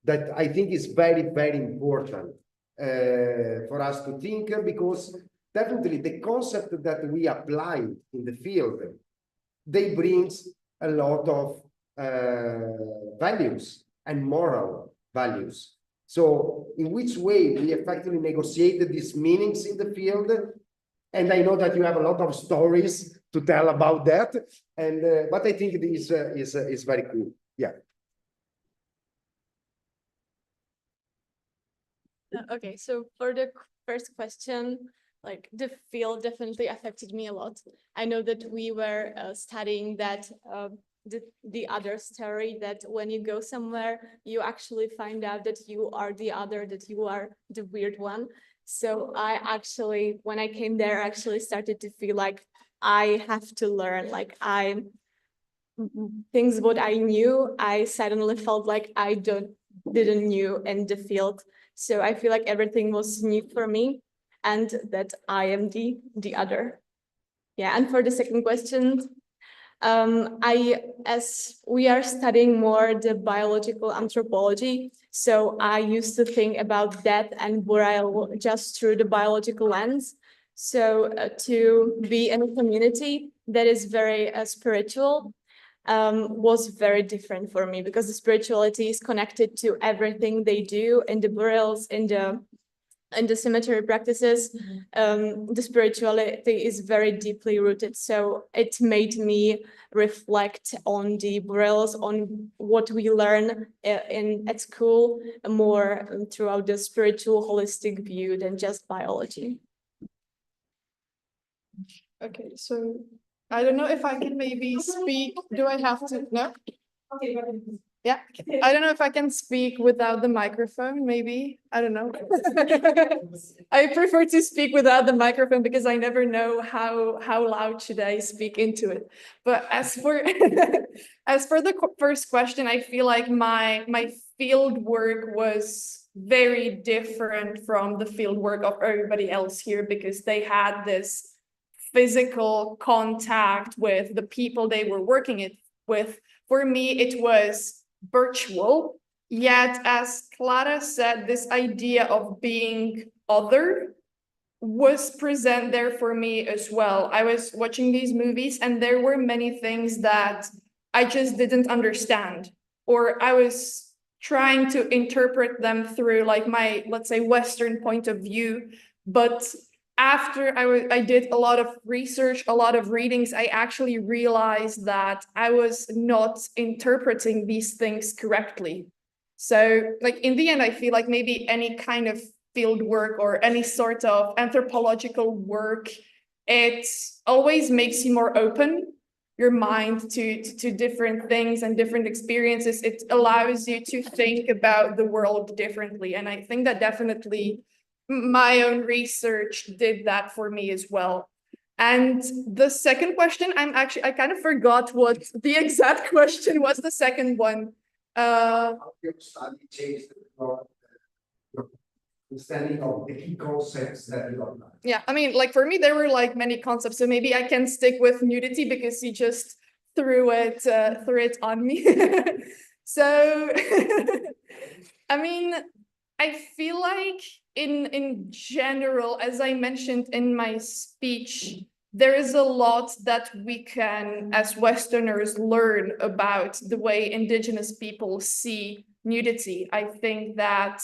That I think is very, very important for us to think, because definitely the concept that we apply in the field, they brings a lot of values and moral values. So in which way we effectively negotiated these meanings in the field. And I know that you have a lot of stories to tell about that. And but I think this is very cool. Yeah. Okay, so for the first question, like the field definitely affected me a lot. I know that we were studying that the other story, that when you go somewhere, you actually find out that you are the other, that you are the weird one. So I actually, when I came there, actually started to feel like I have to learn, like things what I knew, I suddenly felt like I didn't knew in the field. So I feel like everything was new for me, and that I am the other. Yeah, and for the second question, As we are studying more the biological anthropology, so I used to think about death and burial just through the biological lens. So to be in a community that is very spiritual was very different for me, because the spirituality is connected to everything they do in the burials, in the cemetery practices. The spirituality is very deeply rooted. So it made me reflect on the burials, on what we learn at school, more throughout the spiritual, holistic view than just biology. Okay, so I don't know if I can maybe speak. Do I have to? No? Okay. Yeah, I don't know if I can speak without the microphone, maybe. I don't know. I prefer to speak without the microphone because I never know how loud should I speak into it. But as for as for the first question, I feel like my field work was very different from the field work of everybody else here, because they had this physical contact with the people they were working with. For me, it was virtual. Yet, as Clara said, this idea of being other was present there for me as well. I was watching these movies and there were many things that I just didn't understand, or I was trying to interpret them through like my, let's say, Western point of view. But after I did a lot of research, a lot of readings, I actually realized that I was not interpreting these things correctly. So like in the end, I feel like maybe any kind of field work or any sort of anthropological work, it always makes you more open, your mind to different things and different experiences. It allows you to think about the world differently. And I think that definitely my own research did that for me as well. And the second question, I kind of forgot what the exact question was, the second one. Your study changed your understanding of the key concepts that you apply. Yeah, I mean, like for me, there were like many concepts, so maybe I can stick with nudity because you just threw it on me. So, I mean, I feel like in general, as I mentioned in my speech, there is a lot that we can, as Westerners, learn about the way Indigenous people see nudity. I think that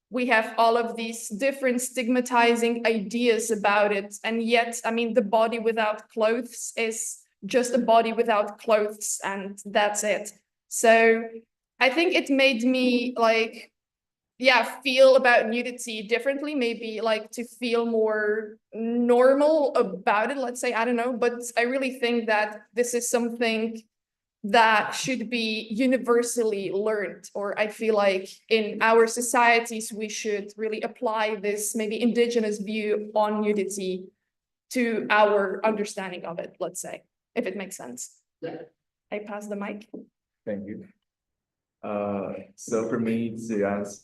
we have all of these different stigmatizing ideas about it. And yet, I mean, the body without clothes is just a body without clothes, and that's it. So I think it made me like, yeah, feel about nudity differently, maybe like to feel more normal about it, let's say, I don't know. But I really think that this is something that should be universally learned, or I feel like in our societies, we should really apply this maybe indigenous view on nudity to our understanding of it, let's say, if it makes sense. Yeah. I pass the mic. Thank you. So for me to ask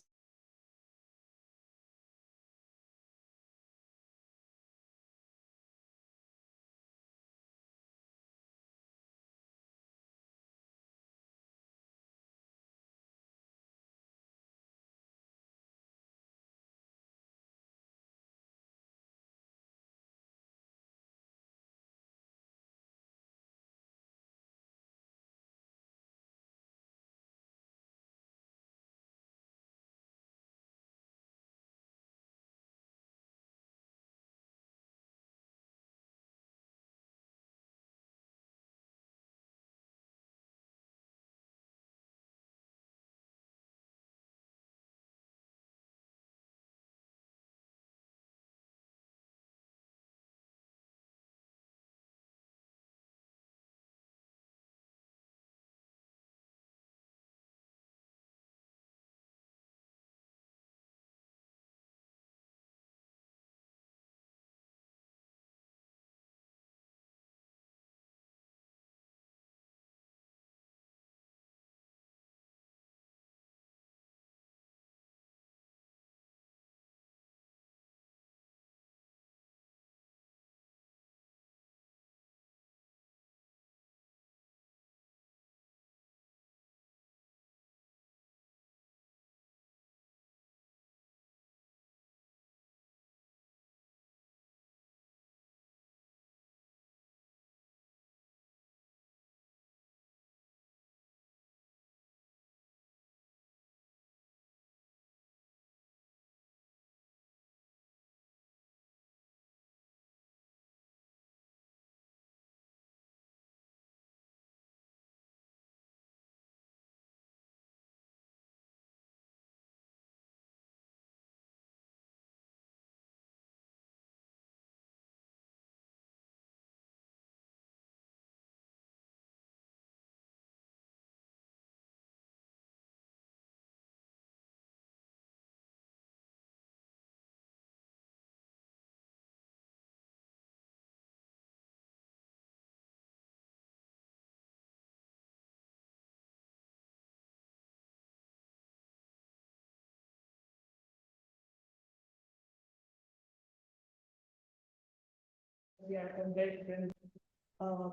we are from very different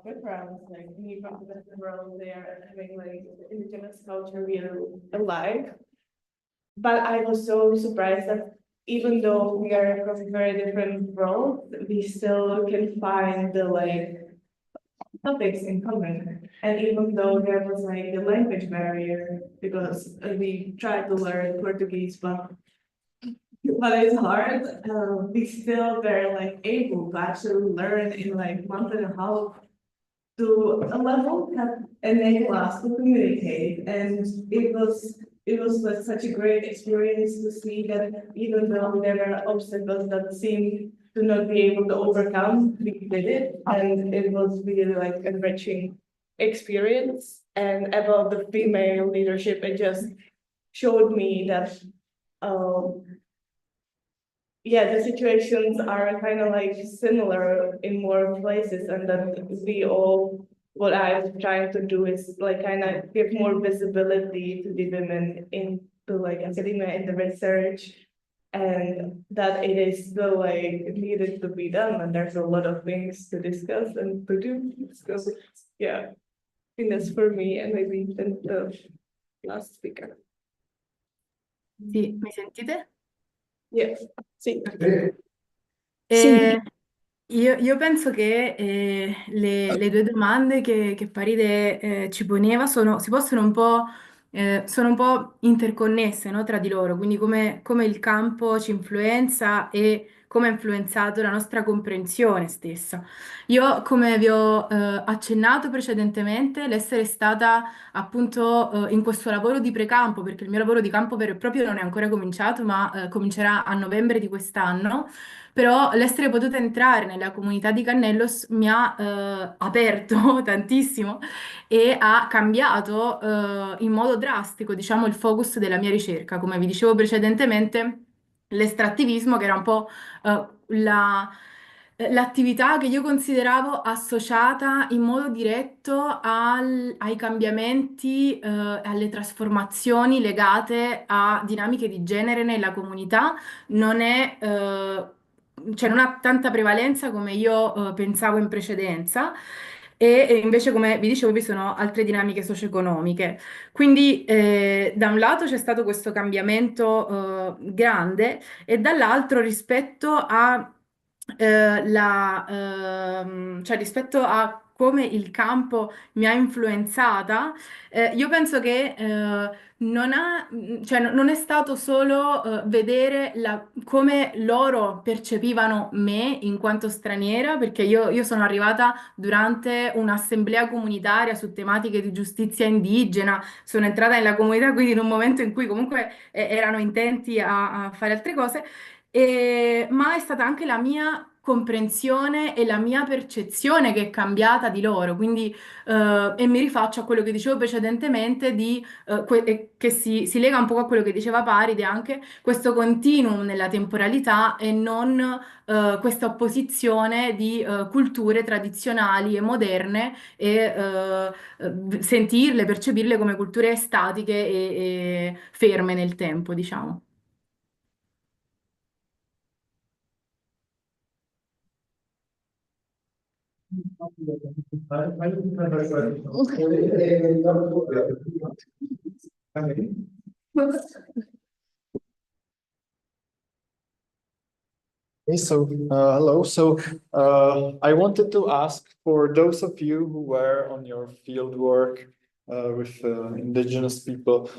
backgrounds. Like me from the Western world, they are having like indigenous culture real alive. But I was so surprised that even though we are from very different worlds, we still can find the like topics in common. And even though there was like a language barrier, because we tried to learn Portuguese, but it's hard, we still were like able to actually learn in like month and a half to a level that enabled us to communicate. And it was like such a great experience to see that even though there were obstacles that seemed to not be able to overcome, we did it. And it was really like enriching experience. And about the female leadership, it just showed me that yeah, the situations are kind of like similar in more places, and that we all, what I'm trying to do is like kind of give more visibility to the women in the like academia and the research, and that it is still like needed to be done, and there's a lot of things to discuss and to do. So yeah, I think that's for me, and maybe then the last speaker. Sì, mi sentite? Yes, sì. Io penso che le due domande che Paride ci poneva si possono sono un po' interconnesse, no, tra di loro, quindi come il campo ci influenza e come ha influenzato la nostra comprensione stessa. Io, come vi ho accennato precedentemente, l'essere stata appunto in questo lavoro di precampo, perché il mio lavoro di campo vero e proprio non è ancora cominciato, ma comincerà a novembre di quest'anno. Però l'essere potuta entrare nella comunità di Cannellos mi ha aperto tantissimo e ha cambiato in modo drastico, diciamo, il focus della mia ricerca. Come vi dicevo precedentemente, l'estrattivismo, che era un po' l'attività che io consideravo associata in modo diretto ai cambiamenti, alle trasformazioni legate a dinamiche di genere nella comunità, non è, cioè non ha tanta prevalenza come io pensavo in precedenza. E invece, come vi dicevo, vi sono altre dinamiche socio-economiche. Quindi, da un lato c'è stato questo cambiamento grande, e dall'altro rispetto a cioè rispetto a come il campo mi ha influenzata, io penso che cioè, non è stato solo vedere come loro percepivano me in quanto straniera, perché io sono arrivata durante un'assemblea comunitaria su tematiche di giustizia indigena, sono entrata nella comunità quindi in un momento in cui comunque erano intenti a fare altre cose. Ma è stata anche la mia comprensione e la mia percezione che è cambiata di loro, quindi e mi rifaccio a quello che dicevo precedentemente e che si lega un po' a quello che diceva Paride, anche questo continuum nella temporalità e non questa opposizione di culture tradizionali e moderne e sentirle, percepirle come culture statiche e ferme nel tempo, diciamo. Okay, so hello. So I wanted to ask for those of you who were on your field work with indigenous people,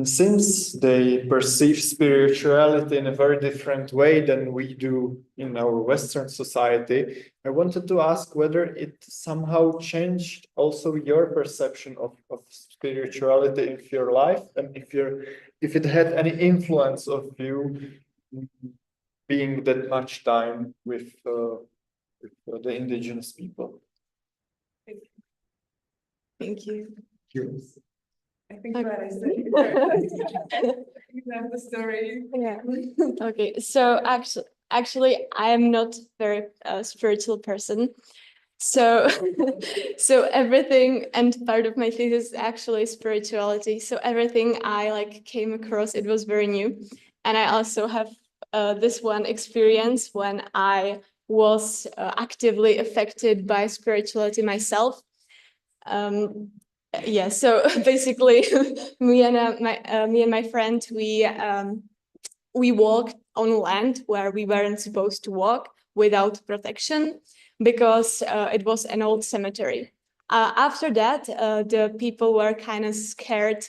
since they perceive spirituality in a very different way than we do in our Western society, I wanted to ask whether it somehow changed also your perception of spirituality in your life, and if it had any influence of you being that much time with the indigenous people. Thank you. Yes. I think that is the story. Yeah. Okay. So actually, I am not very spiritual person. So, so everything, and part of my thesis is actually spirituality. So everything I like came across, it was very new. And I also have this one experience when I was actively affected by spirituality myself. Yeah, so basically, me and my friend, we walked on land where we weren't supposed to walk without protection because it was an old cemetery. After that, the people were kind of scared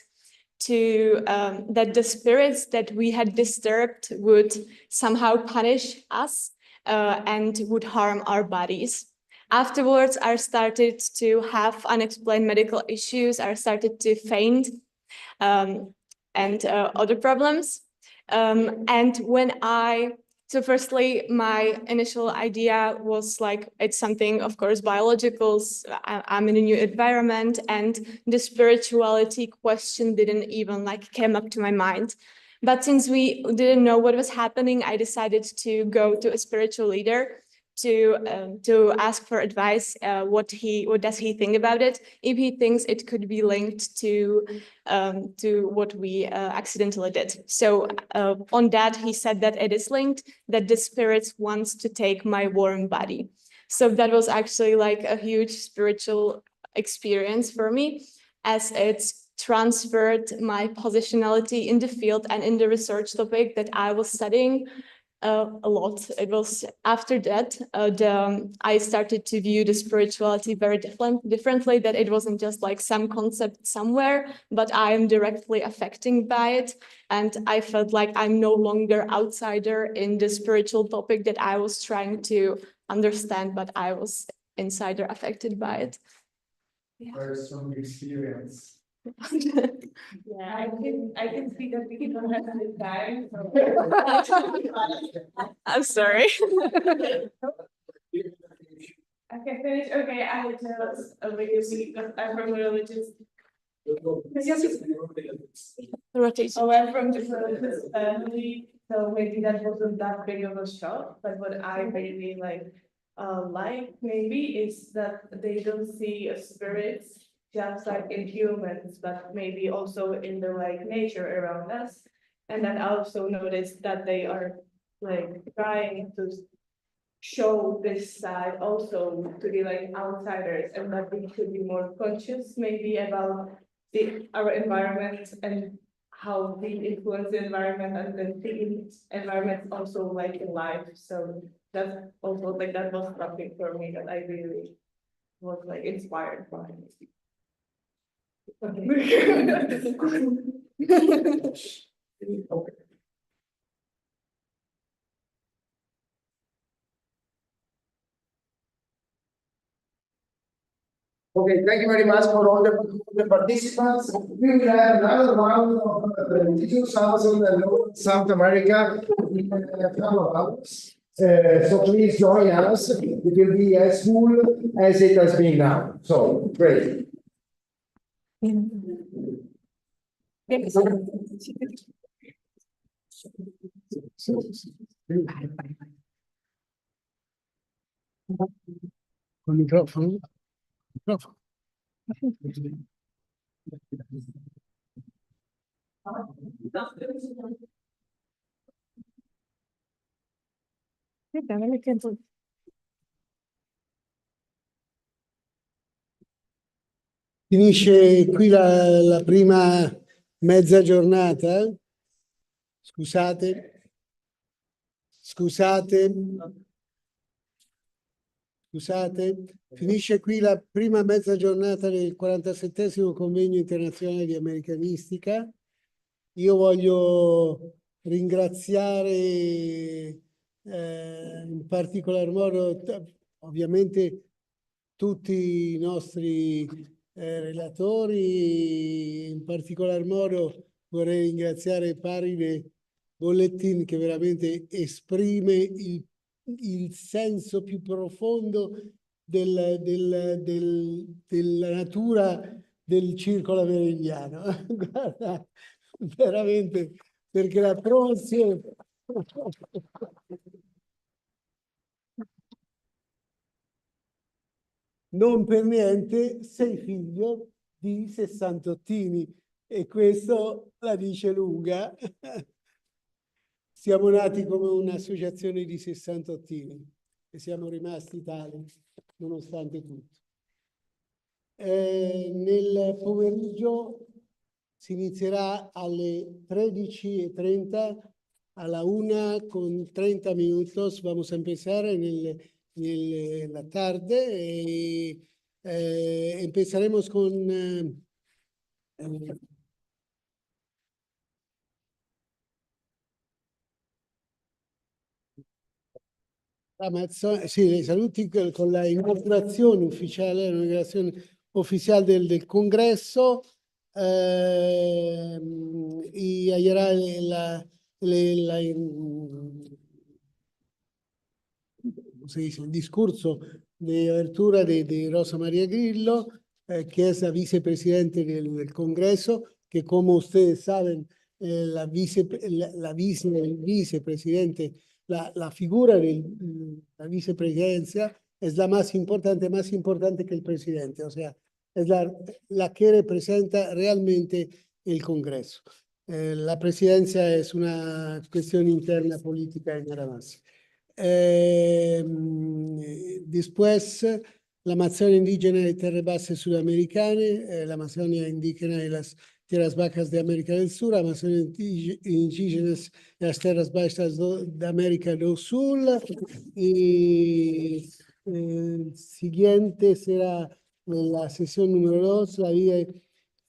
that the spirits that we had disturbed would somehow punish us and would harm our bodies. Afterwards, I started to have unexplained medical issues. I started to faint and other problems. So firstly, my initial idea was like, it's something, of course, biological. I'm in a new environment, and the spirituality question didn't even like came up to my mind. But since we didn't know what was happening, I decided to go to a spiritual leader to ask for advice. What does he think about it? If he thinks it could be linked to what we accidentally did. So on that, he said that it is linked, that the spirits wants to take my warm body. So that was actually like a huge spiritual experience for me, as it's transferred my positionality in the field and in the research topic that I was studying a lot. It was after that I started to view the spirituality very differently, that it wasn't just like some concept somewhere, but I am directly affected by it. And I felt like I'm no longer outsider in the spiritual topic that I was trying to understand, but I was insider affected by it. Yeah. Very strong experience. Yeah, I can see that we don't have the time. I'm sorry. I can finish. Okay, I will tell us because I'm from a religious. Rotation. Oh, I'm from the religious family, so maybe that wasn't that big of a shock. But what I really like maybe is that they don't see spirits just like in humans, but maybe also in the like nature around us. And then I also noticed that they are like trying to show this side also to be like outsiders, and that we should be more conscious maybe about our environment and how we influence the environment, and then the environment also like in life. So that's also like that was something for me that I really was like inspired by. Okay, thank you very much for all the participants. We will have another round of presentations in South America in a couple of hours. So please join us. It will be as cool as it has been now. So great. Col microfono? Microfono. Finisce qui la prima mezza giornata. Scusate, finisce qui la prima mezza giornata del 47esimo Convegno Internazionale di Americanistica. Io voglio ringraziare in particolar modo ovviamente tutti i nostri relatori, in particolar modo vorrei ringraziare Paride Bollettin, che veramente esprime il senso più profondo della natura del circolo americano. Guarda, veramente, perché la promozione... Non per niente sei figlio di sessantottini, e questo la dice lunga. Siamo nati come un'associazione di sessantottini. e siamo rimasti tali nonostante tutto. Nel pomeriggio si inizierà alle 13:30, a la 1 con 30 minutos. Vamos a empezar en la tarde y empezaremos con sì, le saluti con la inaugurazione ufficiale, del Congresso, y hallará ¿cómo se dice? El discurso de apertura de Rosa María Grillo, que es la vicepresidente del Congreso, que como ustedes saben, el vicepresidente, la figura de la vicepresidencia es la más importante que el presidente, o sea, es la que representa realmente el Congreso. La presidencia es una cuestión interna política y nada más. Después, la Amazonía indígena de Tierras Bajas Sudamericana, la Amazonía indígena de las Tierras Bajas de América del Sur, Amazonía indígenas de las Tierras Bajas de América del Sur. Y el siguiente será la sesión número 2,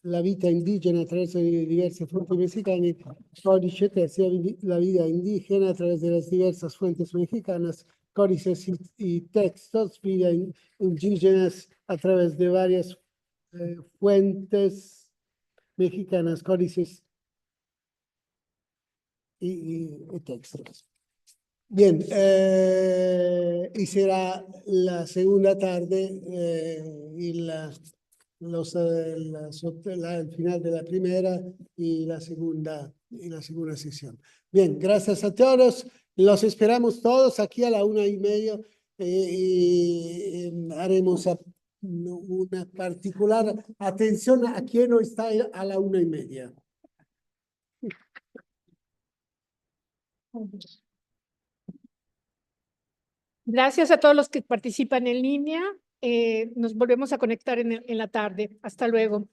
la vita indígena attraverso diverse fuentes mexicanas, códice tercio, la vida indígena a través de las diversas fuentes mexicanas, códices y textos, vida indígenas a través de varias fuentes mexicanas, códices y textos. Bien, y será la segunda tarde el final de la primera y la segunda sesión. Bien, gracias a todos. Los esperamos todos aquí a la 1:30 y haremos una particular atención a quien no está a la 1:30. Gracias a todos los que participan en línea. Nos volvemos a conectar en la tarde. Hasta luego.